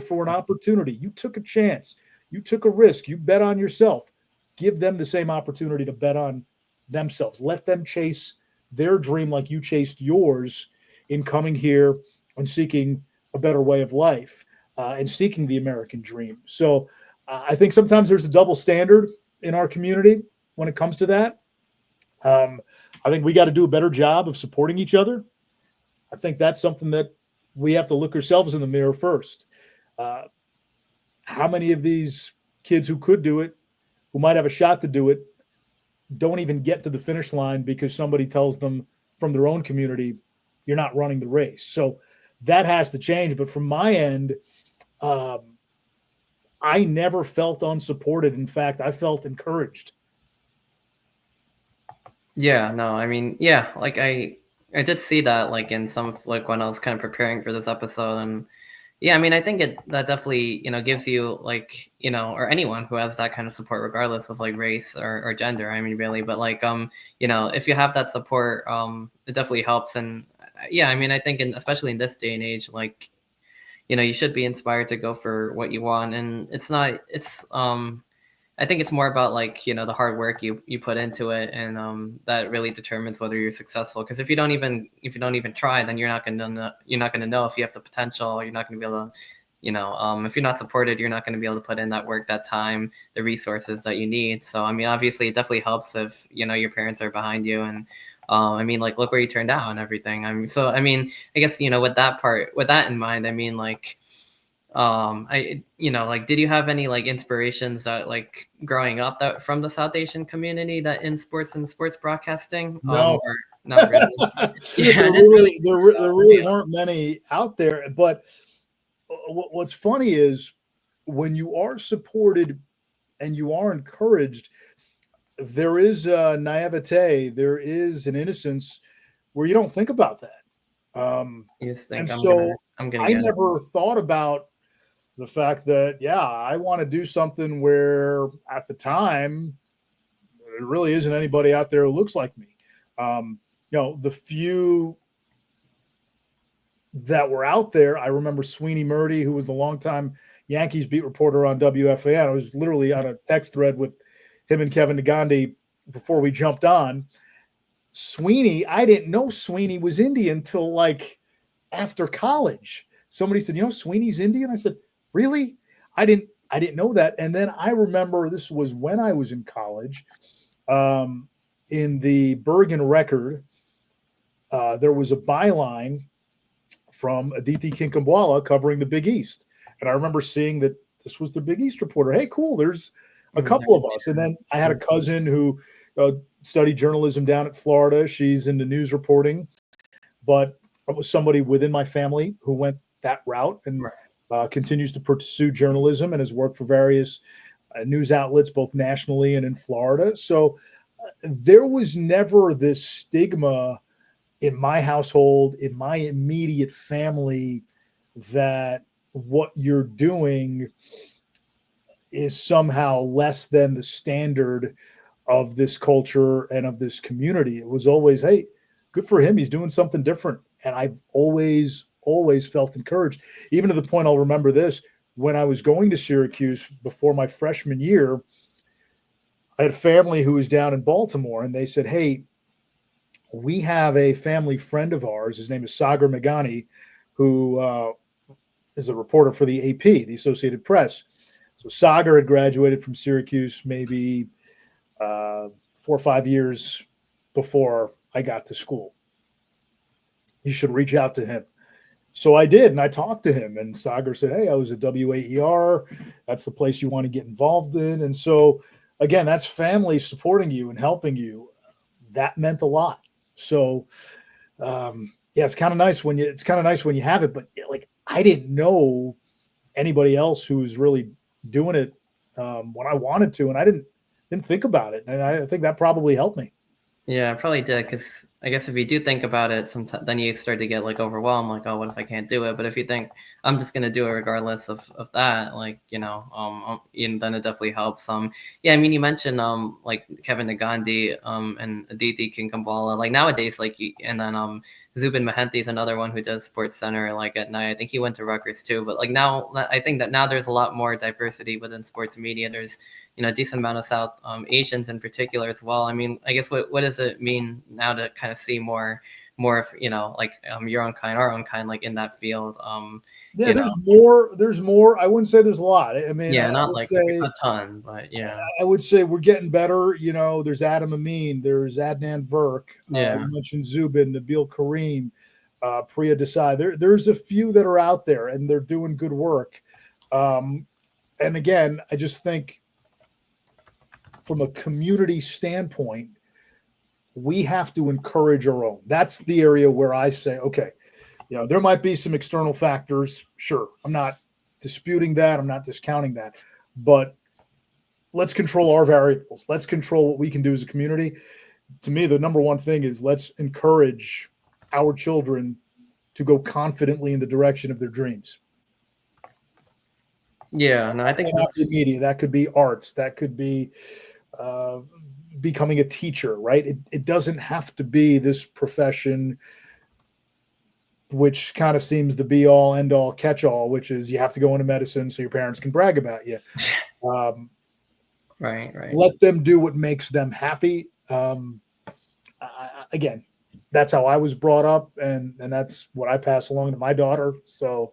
for an opportunity. You took a chance. You took a risk. You bet on yourself. Give them the same opportunity to bet on themselves. Let them chase their dream like you chased yours in coming here and seeking a better way of life and seeking the American dream. So I think sometimes there's a double standard in our community when it comes to that. I think we got to do a better job of supporting each other. I think that's something that we have to look ourselves in the mirror first. Uh, how many of these kids who could do it, who might have a shot to do it, don't even get to the finish line because somebody tells them from their own community, you're not running the race. So that has to change. But from my end, I never felt unsupported. In fact, I felt encouraged. Yeah, no, I mean, yeah, like I did see that like in some like when I was kind of preparing for this episode. And yeah, I mean, I think that definitely, gives you like, or anyone who has that kind of support regardless of like race or gender, I mean, really. But like if you have that support, it definitely helps. And yeah, I mean, I think especially in this day and age, like, you should be inspired to go for what you want. And I think it's more about like, the hard work you put into it, and that really determines whether you're successful. Because if you don't even try, then you're not gonna know if you have the potential. You're not gonna be able to, if you're not supported, you're not gonna be able to put in that work, that time, the resources that you need. So I mean, obviously, it definitely helps if your parents are behind you. And I mean, like, look where you turned out and everything. I mean, so I mean, I guess with that in mind, I mean, like. Like, did you have any like inspirations that like growing up that from the South Asian community that in sports and sports broadcasting? No, Or not really? Yeah, there really weren't many out there. But what's funny is when you are supported and you are encouraged, there is a naivete, there is an innocence where you don't think about that. You just And think so I'm gonna I get it. never thought about the fact that, yeah, I want to do something where at the time there really isn't anybody out there who looks like me. The few that were out there, I remember Sweeney Murdy, who was the longtime Yankees beat reporter on WFAN. I was literally on a text thread with him and Kevin Nagandi before we jumped on. Sweeney, I didn't know Sweeney was Indian until like after college. Somebody said, Sweeney's Indian. I said, really? I didn't know that. And then I remember this was when I was in college. In the Bergen Record, there was a byline from Aditi Kinkambwala covering the Big East. And I remember seeing that this was the Big East reporter. Hey, cool. There's a couple of us. And then I had a cousin who studied journalism down at Florida. She's into news reporting, but it was somebody within my family who went that route and continues to pursue journalism and has worked for various news outlets, both nationally and in Florida. So there was never this stigma in my household, in my immediate family, that what you're doing is somehow less than the standard of this culture and of this community. It was always, hey, good for him. He's doing something different. And I've always felt encouraged, even to the point, I'll remember this, when I was going to Syracuse before my freshman year, I had family who was down in Baltimore, and they said, hey, we have a family friend of ours. His name is Sagar Meghani, who is a reporter for the AP, the Associated Press. So Sagar had graduated from Syracuse maybe 4 or 5 years before I got to school. You should reach out to him. So I did, and I talked to him, and Sagar said, hey, I was at WAER. That's the place you want to get involved in. And so, again, that's family supporting you and helping you. That meant a lot. So, yeah, it's kind of nice when you have it, but like, I didn't know anybody else who was really doing it when I wanted to, and I didn't think about it. And I think that probably helped me. Yeah, I probably did, because I guess if you do think about it, sometimes then you start to get like overwhelmed, like, oh, what if I can't do it? But if you think I'm just gonna do it regardless of that, like, and then it definitely helps. Yeah, I mean, you mentioned like Kevin Nagandi and Aditi Kinkambala, like nowadays, like, and then Zubin Mahenti is another one who does Sports Center like at night. I think he went to Rutgers too. But like now, I think that now there's a lot more diversity within sports media. There's a decent amount of South Asians in particular as well. I mean, I guess what does it mean now to kind of see more of like your own kind, our own kind, like in that field? Yeah, there's more. There's more. I wouldn't say there's a lot. I mean, yeah, I not would like say a ton, but yeah. I would say we're getting better. There's Adam Amin, there's Adnan Verk. Yeah. You mentioned Zubin, Nabil Kareem, Priya Desai. There's a few that are out there, and they're doing good work. And again, I just think from a community standpoint, we have to encourage our own. That's the area where I say, okay, there might be some external factors. Sure, I'm not disputing that. I'm not discounting that. But let's control our variables. Let's control what we can do as a community. To me, the number one thing is let's encourage our children to go confidently in the direction of their dreams. Yeah, no, I think that could be media, that could be arts, that could be becoming a teacher, right? It doesn't have to be this profession which kind of seems the be all end all catch all, which is you have to go into medicine so your parents can brag about you. Right. Let them do what makes them happy. Again, that's how I was brought up, and that's what I pass along to my daughter. So,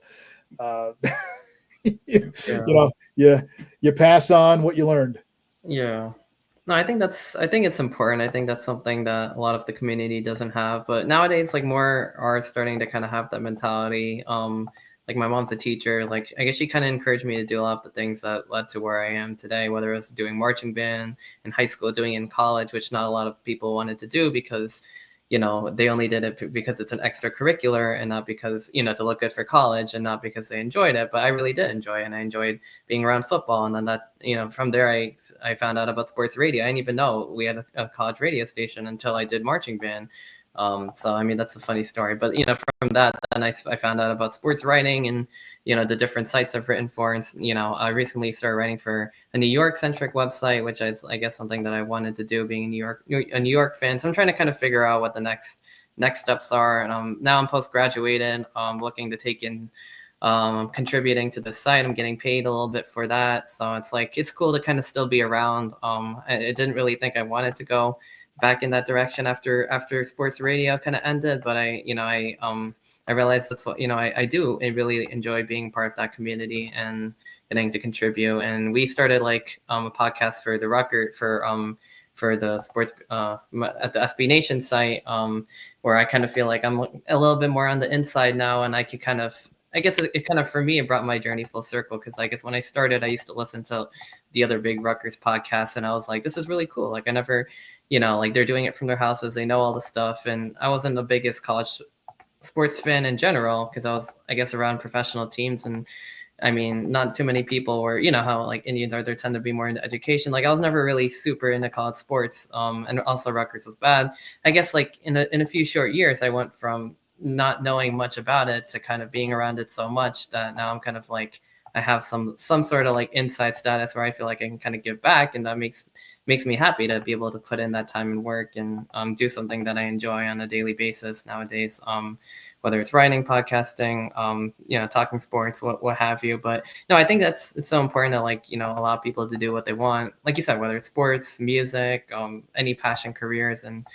you pass on what you learned. Yeah. No, I think it's important. I think that's something that a lot of the community doesn't have. But nowadays, like more are starting to kind of have that mentality. Like my mom's a teacher. Like I guess she kind of encouraged me to do a lot of the things that led to where I am today, whether it was doing marching band in high school, doing it in college, which not a lot of people wanted to do because they only did it because it's an extracurricular and not because, to look good for college and not because they enjoyed it. But I really did enjoy it, and I enjoyed being around football. And then that, from there, I found out about sports radio. I didn't even know we had a college radio station until I did marching band. So, I mean, that's a funny story. But, from that, then I found out about sports writing and, the different sites I've written for. And, I recently started writing for a New York-centric website, which is, I guess, something that I wanted to do being a New York fan. So I'm trying to kind of figure out what the next steps are. And now I'm post-graduated, looking to take in contributing to the site. I'm getting paid a little bit for that. So it's cool to kind of still be around. I didn't really think I wanted to go back in that direction after sports radio kind of ended, but I realized that's what I do. I really enjoy being part of that community and getting to contribute. And we started a podcast for the record for the sports at the SB Nation site, where I kind of feel like I'm a little bit more on the inside now, and I could kind of. I guess it kind of, for me, it brought my journey full circle, because I guess when I started, I used to listen to the other big Rutgers podcasts, and I was like, this is really cool. Like I never, they're doing it from their houses. They know all the stuff. And I wasn't the biggest college sports fan in general, because I was, I guess, around professional teams. And I mean, not too many people were, how like Indians are, they tend to be more into education. Like I was never really super into college sports. And also Rutgers was bad. I guess like in a few short years, I went from not knowing much about it to kind of being around it so much that now I'm kind of like, I have some sort of like inside status where I feel like I can kind of give back, and that makes me happy to be able to put in that time and work and do something that I enjoy on a daily basis nowadays. Whether it's writing, podcasting, talking sports, what have you. But no, I think it's so important to allow people to do what they want. Like you said, whether it's sports, music, any passion careers, and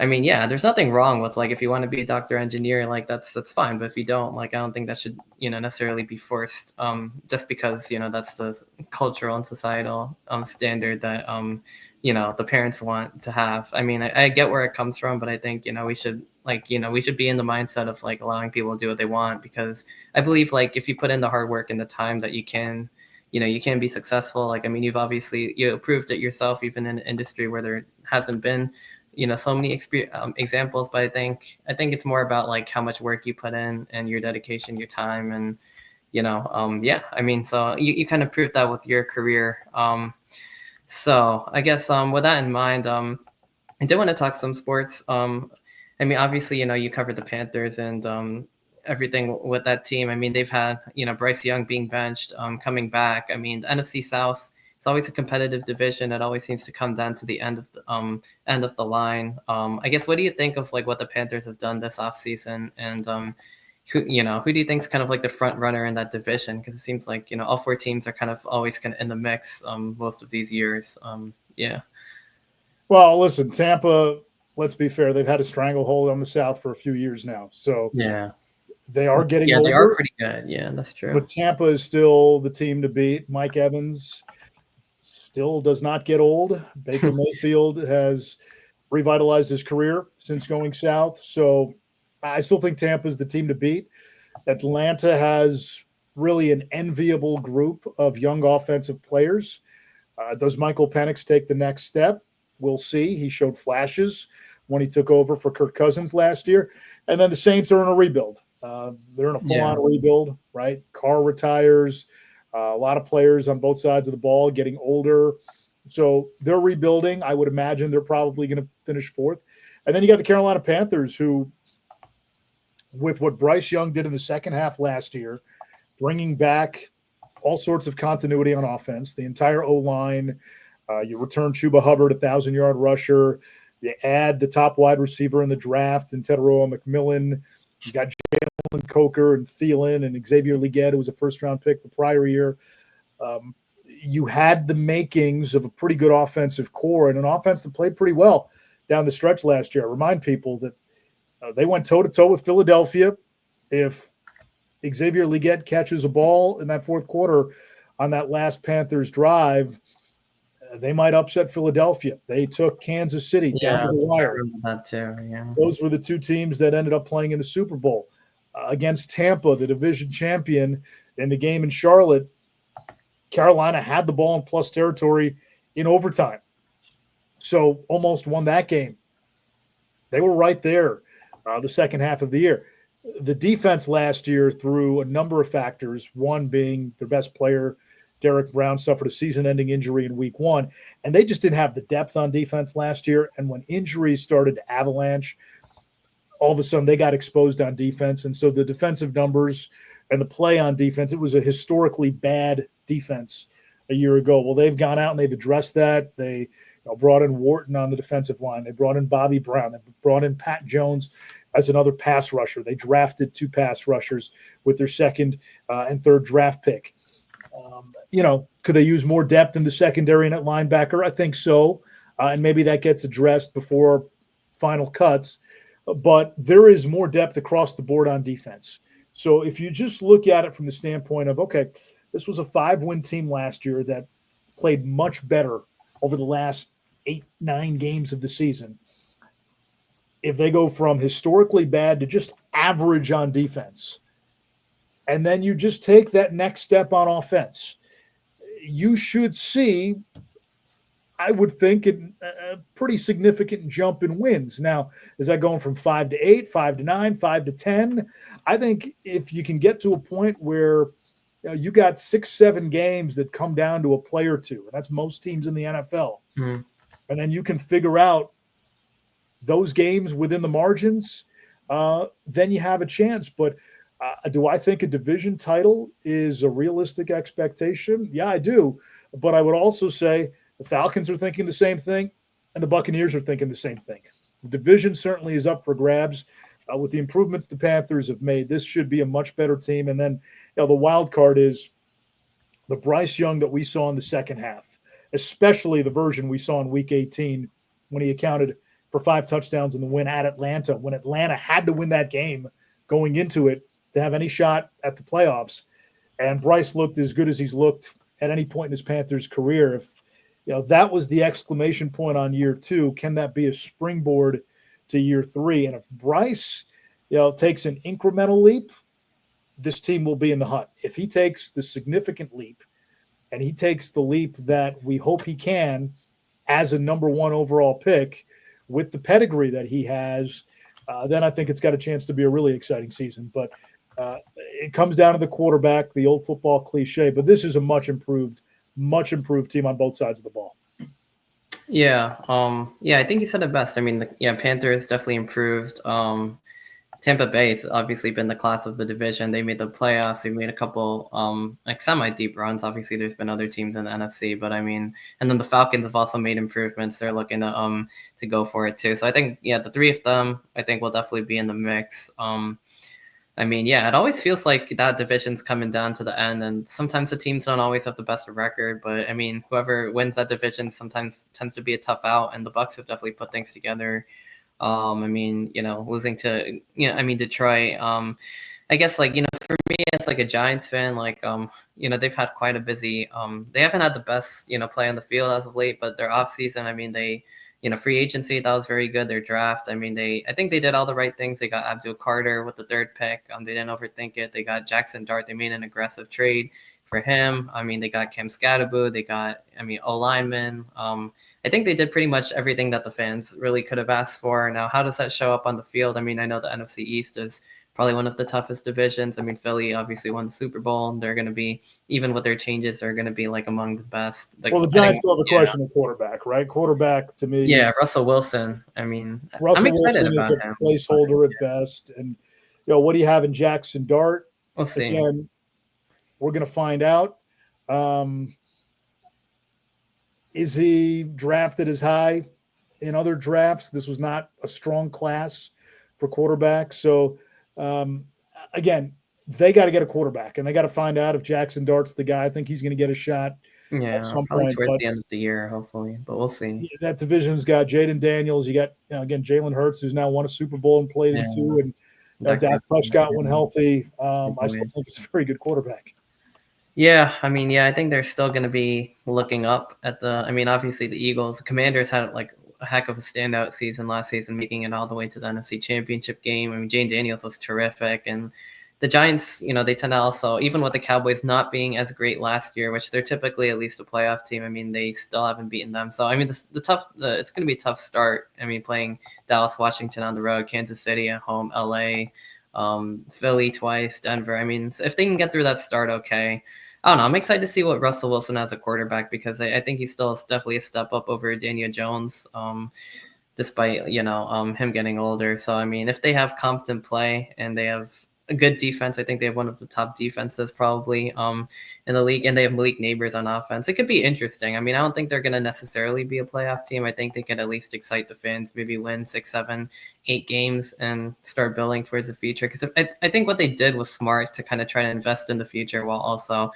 I mean, yeah, there's nothing wrong with if you want to be a doctor, engineer, that's fine. But if you don't, I don't think that should, necessarily be forced, just because, that's the cultural and societal standard that, the parents want to have. I mean, I get where it comes from, but I think, we should we should be in the mindset of allowing people to do what they want, because I believe if you put in the hard work and the time that you can be successful. I mean, you proved it yourself, even in an industry where there hasn't been so many examples. But I think it's more about how much work you put in and your dedication, your time, and yeah, I mean, so you kind of proved that with your career. So I guess with that in mind, I did want to talk some sports. I mean, obviously, you covered the Panthers and everything with that team. I mean, they've had, Bryce Young being benched, coming back. I mean, the NFC South, it's always a competitive division. It always seems to come down to the end of the line. I guess, what do you think of like what the Panthers have done this offseason? And who do you think is kind of like the front runner in that division? Because it seems like, all four teams are kind of always kind of in the mix most of these years. Yeah. Well, listen, Tampa, let's be fair, they've had a stranglehold on the South for a few years now. So Yeah. they are getting Yeah, older. they are pretty good. Yeah, that's true. But Tampa is still the team to beat. Mike Evans still does not get old. Baker Mayfield has revitalized his career since going south. So I still think Tampa is the team to beat. Atlanta has really an enviable group of young offensive players. Does Michael Penix take the next step? We'll see. He showed flashes when he took over for Kirk Cousins last year. And then the Saints are in a rebuild. They're in a full-on rebuild, right? Carr retires. A lot of players on both sides of the ball getting older. So they're rebuilding. I would imagine they're probably going to finish fourth. And then you got the Carolina Panthers who, with what Bryce Young did in the second half last year, bringing back all sorts of continuity on offense, the entire O-line, you return Chuba Hubbard, 1,000-yard rusher. You add the top wide receiver in the draft in Teteroa McMillan. You got Jalen Coker and Thielen and Xavier Legette, who was a first-round pick the prior year. You had the makings of a pretty good offensive core and an offense that played pretty well down the stretch last year. I remind people that they went toe-to-toe with Philadelphia. If Xavier Legette catches a ball in that fourth quarter on that last Panthers drive, they might upset Philadelphia. They took Kansas City down to the wire. I remember that too. Yeah. Those were the two teams that ended up playing in the Super Bowl. Against Tampa, the division champion, in the game in Charlotte, Carolina had the ball in plus territory in overtime. So almost won that game. They were right there the second half of the year. The defense last year, through a number of factors, one being their best player, Derek Brown, suffered a season-ending injury in week one, and they just didn't have the depth on defense last year. And when injuries started to avalanche, all of a sudden they got exposed on defense. And so the defensive numbers and the play on defense, it was a historically bad defense a year ago. Well, they've gone out and they've addressed that. They brought in Wharton on the defensive line. They brought in Bobby Brown. They brought in Pat Jones as another pass rusher. They drafted 2 pass rushers with their second and third draft pick. Could they use more depth in the secondary and at linebacker? I think so. And maybe that gets addressed before final cuts. But there is more depth across the board on defense. So if you just look at it from the standpoint of, okay, this was a 5-win team last year that played much better over the last 8-9 games of the season. If they go from historically bad to just average on defense, and then you just take that next step on offense, you should see, I would think, a pretty significant jump in wins. Now, is that going from 5 to 8, 5 to 9, 5 to 10? I think if you can get to a point where you got 6-7 games that come down to a play or two, and that's most teams in the NFL, and then you can figure out those games within the margins, then you have a chance. But do I think a division title is a realistic expectation? Yeah, I do. But I would also say the Falcons are thinking the same thing, and the Buccaneers are thinking the same thing. The division certainly is up for grabs. With the improvements the Panthers have made, this should be a much better team. And then the wild card is the Bryce Young that we saw in the second half, especially the version we saw in Week 18 when he accounted for 5 touchdowns in the win at Atlanta, when Atlanta had to win that game going into it to have any shot at the playoffs. And Bryce looked as good as he's looked at any point in his Panthers career. If that was the exclamation point on year 2, can that be a springboard to year 3? And if Bryce takes an incremental leap, this team will be in the hunt. If he takes the significant leap, and he takes the leap that we hope he can as a number 1 overall pick with the pedigree that he has, then I think it's got a chance to be a really exciting season. But it comes down to the quarterback, the old football cliche. But this is a much improved team on both sides of the ball. Yeah. Yeah, I think you said it best. I mean, Panthers definitely improved. Tampa Bay's obviously been the class of the division. They made the playoffs. They made a couple like semi-deep runs. Obviously, there's been other teams in the NFC, but I mean, and then the Falcons have also made improvements. They're looking to go for it too. So I think the three of them I think will definitely be in the mix. I mean, it always feels like that division's coming down to the end, and sometimes the teams don't always have the best record. But I mean, whoever wins that division sometimes tends to be a tough out, and the Bucks have definitely put things together. I mean, losing to, I mean, Detroit. I guess like, for me, it's like a Giants fan. Like, they've had quite a busy. They haven't had the best, play on the field as of late, but their off season, I mean, they, free agency that was very good. Their draft, I mean, I think they did all the right things. They got Abdul Carter with the third pick. They didn't overthink it. They got Jackson Dart. They made an aggressive trade for him. I mean, they got Cam Scatterbo. They got, O lineman. I think they did pretty much everything that the fans really could have asked for. Now, how does that show up on the field? I mean, I know the NFC East is probably one of the toughest divisions. I mean, Philly obviously won the Super Bowl. They're going to be, even with their changes, they're going to be like among the best. Like, Well, the Giants still have a question of quarterback, right? Quarterback to me. Yeah, Russell Wilson. I mean, Russell I'm excited Wilson is about a him. placeholder at best. And, what do you have in Jackson Dart? We'll see. Again, we're going to find out. Is he drafted as high in other drafts? This was not a strong class for quarterbacks. So, again, they got to get a quarterback, and they got to find out if Jackson Dart's the guy. I think he's going to get a shot at some probably point. Towards the end of the year, hopefully, but we'll see. That division's got Jaden Daniels. You got, again, Jalen Hurts, who's now won a Super Bowl and played in two, and Dak Prescott, when healthy. I still think it's a very good quarterback. Yeah, I mean, I think they're still going to be looking up at obviously the Eagles. The Commanders had like a heck of a standout season last season, making it all the way to the NFC Championship game. I mean, Jane Daniels was terrific. And the Giants, they tend to also, even with the Cowboys not being as great last year, which they're typically at least a playoff team, I mean, they still haven't beaten them. So, I mean, it's going to be a tough start. I mean, playing Dallas, Washington on the road, Kansas City at home, LA, Philly twice, Denver. I mean, if they can get through that start, okay. I don't know. I'm excited to see what Russell Wilson has a quarterback, because I think he's still definitely a step up over Daniel Jones, despite, him getting older. So, I mean, if they have competent play and they have a good defense, I think they have one of the top defenses probably in the league, and they have Malik Neighbors on offense. It could be interesting. I mean, I don't think they're going to necessarily be a playoff team. I think they can at least excite the fans, maybe win 6, 7, 8 games and start building towards the future. Because I think what they did was smart, to kind of try to invest in the future while also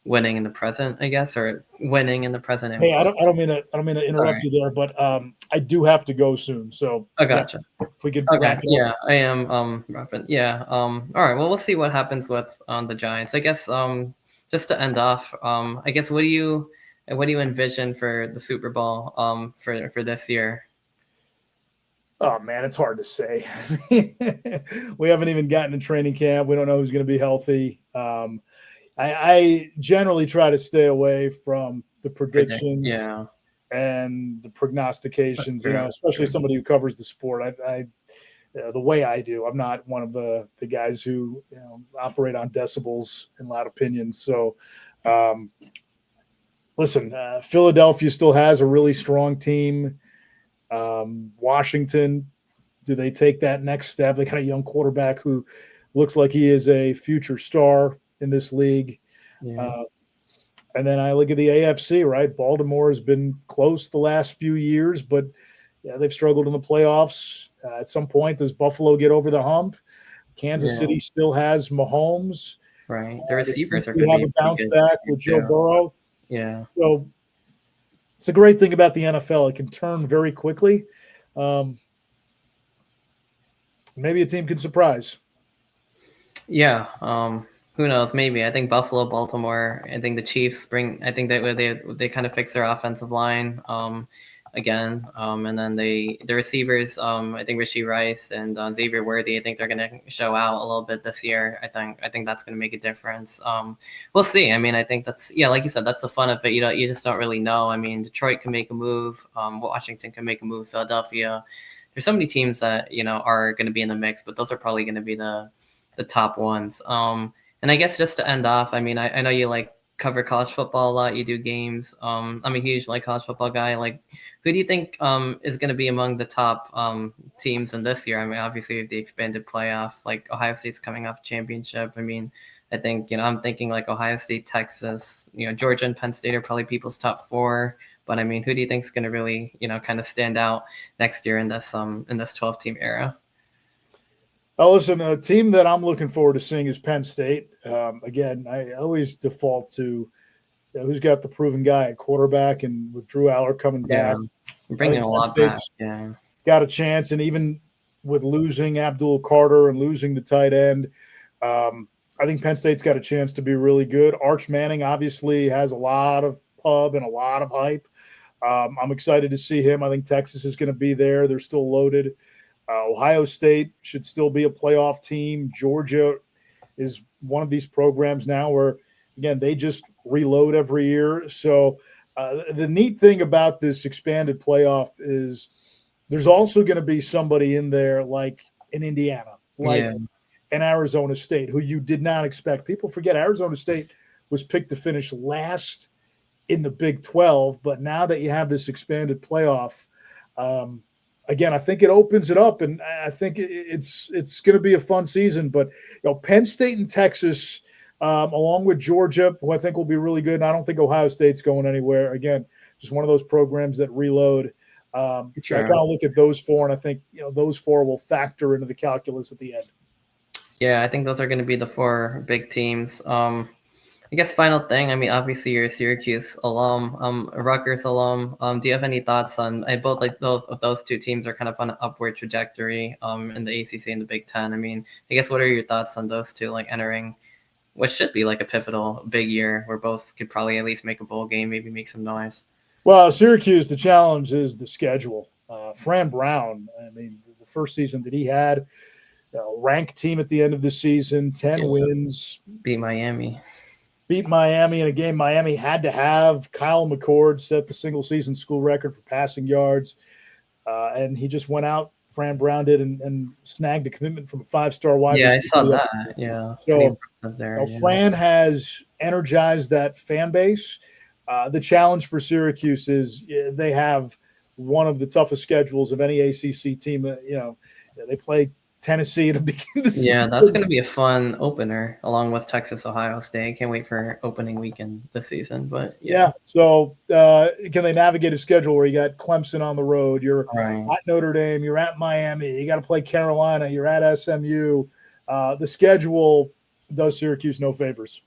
winning in the present, I guess, or winning in the present. Hey, I don't mean to interrupt you there, but I do have to go soon. So I gotcha. If we could wrap it up. I am wrapping. All right. Well, we'll see what happens with the Giants. I guess just to end off, I guess what do you envision for the Super Bowl for this year? Oh man, it's hard to say. We haven't even gotten to training camp. We don't know who's going to be healthy. I generally try to stay away from the predictions and the prognostications, especially somebody who covers the sport. The way I do, I'm not one of the guys who operate on decibels and loud opinions. So, listen, Philadelphia still has a really strong team. Washington, do they take that next step? They got a young quarterback who looks like he is a future star in this league. And then I look at the AFC, right? Baltimore has been close the last few years, but they've struggled in the playoffs. At some point, does Buffalo get over the hump? Kansas City still has Mahomes. Right. The receivers are have a bounce back with Joe Burrow. Yeah. So it's a great thing about the NFL. It can turn very quickly. Maybe a team can surprise. Yeah. Who knows? Maybe. I think Buffalo, Baltimore. I think the Chiefs bring. I think they kind of fix their offensive line again, and then the receivers. I think Rashee Rice and Xavier Worthy. I think they're going to show out a little bit this year. I think that's going to make a difference. We'll see. I mean, I think that's like you said, that's the fun of it. You just don't really know. I mean, Detroit can make a move. Washington can make a move. Philadelphia. There's so many teams that are going to be in the mix, but those are probably going to be the top ones. And I guess just to end off, I mean, I know you like cover college football a lot. You do games. I'm a huge college football guy. Like, who do you think is going to be among the top teams in this year? I mean, obviously the expanded playoff. Like Ohio State's coming off championship. I mean, I think I'm thinking like Ohio State, Texas. Georgia and Penn State are probably people's top 4. But I mean, who do you think is going to really kind of stand out next year in this 12-team era? Oh, listen, a team that I'm looking forward to seeing is Penn State. Again, I always default to who's got the proven guy at quarterback, and with Drew Aller coming back, bringing a lot back. Yeah, got a chance, and even with losing Abdul Carter and losing the tight end, I think Penn State's got a chance to be really good. Arch Manning obviously has a lot of pub and a lot of hype. I'm excited to see him. I think Texas is going to be there. They're still loaded. Ohio State should still be a playoff team. Georgia is one of these programs now where, again, they just reload every year. So the neat thing about this expanded playoff is there's also going to be somebody in there like in Indiana, like in Arizona State, who you did not expect. People forget Arizona State was picked to finish last in the Big 12, but now that you have this expanded playoff, again, I think it opens it up, and I think it's going to be a fun season. But Penn State and Texas, along with Georgia, who I think will be really good, and I don't think Ohio State's going anywhere. Again, just one of those programs that reload. I kind of look at those 4, and I think those 4 will factor into the calculus at the end. Yeah, I think those are going to be the 4 big teams. I guess final thing, I mean, obviously you're a Syracuse alum, a Rutgers alum. Do you have any thoughts on both of those 2 teams are kind of on an upward trajectory in the ACC and the Big Ten? I mean, I guess what are your thoughts on those 2 entering what should be a pivotal big year where both could probably at least make a bowl game, maybe make some noise? Well, Syracuse, the challenge is the schedule. Fran Brown, I mean, the first season that he had, ranked team at the end of the season, 10 wins. Beat Miami in a game Miami had to have. Kyle McCord set the single-season school record for passing yards, and he just went out, Fran Brown did, and snagged a commitment from a 5-star wide receiver. Yeah, I saw that. Yeah. So Fran has energized that fan base. The challenge for Syracuse is they have one of the toughest schedules of any ACC team. They play Tennessee to begin the season. Yeah, that's going to be a fun opener along with Texas, Ohio State. Can't wait for opening weekend this season. But yeah. So can they navigate a schedule where you got Clemson on the road, you're at Notre Dame, you're at Miami, you got to play Carolina, you're at SMU. The schedule does Syracuse no favors.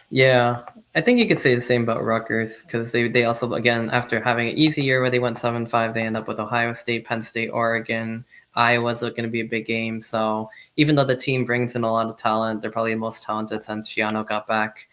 Yeah, I think you could say the same about Rutgers because they also, again, after having an easy year where they went 7-5, they end up with Ohio State, Penn State, Oregon. Iowa's going to be a big game. So even though the team brings in a lot of talent, they're probably the most talented since Shiano got back.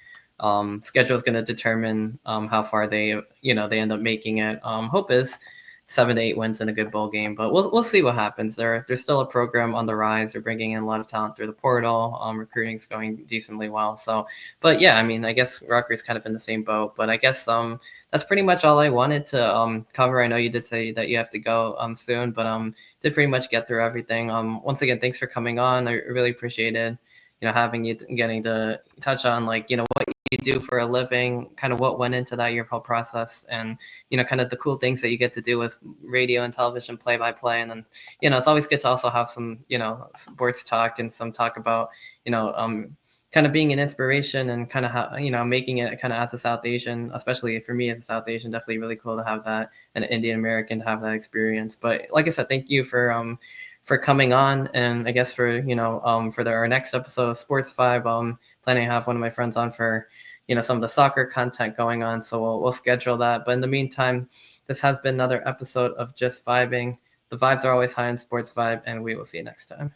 Schedule is going to determine how far they end up making it. Hope is 7 to 8 wins in a good bowl game, but we'll see what happens. There's still a program on the rise. They're bringing in a lot of talent through the portal. Recruiting's going decently well. So, but yeah, I mean, I guess Rutgers kind of in the same boat. But I guess that's pretty much all I wanted to cover. I know you did say that you have to go soon, but did pretty much get through everything. Once again, thanks for coming on. I really appreciated having you getting to touch on what you do for a living, kind of what went into that, your whole process, and kind of the cool things that you get to do with radio and television play-by-play. And then it's always good to also have some sports talk and some talk about kind of being an inspiration and kind of how making it kind of as a South Asian, especially for me as a South Asian, definitely really cool to have that, an Indian American to have that experience. But like I said, thank you for coming on, and I guess for our next episode of Sports Vibe, planning to have one of my friends on for some of the soccer content going on, so we'll schedule that. But in the meantime, this has been another episode of Just Vibing. The vibes are always high in Sports Vibe, and we will see you next time.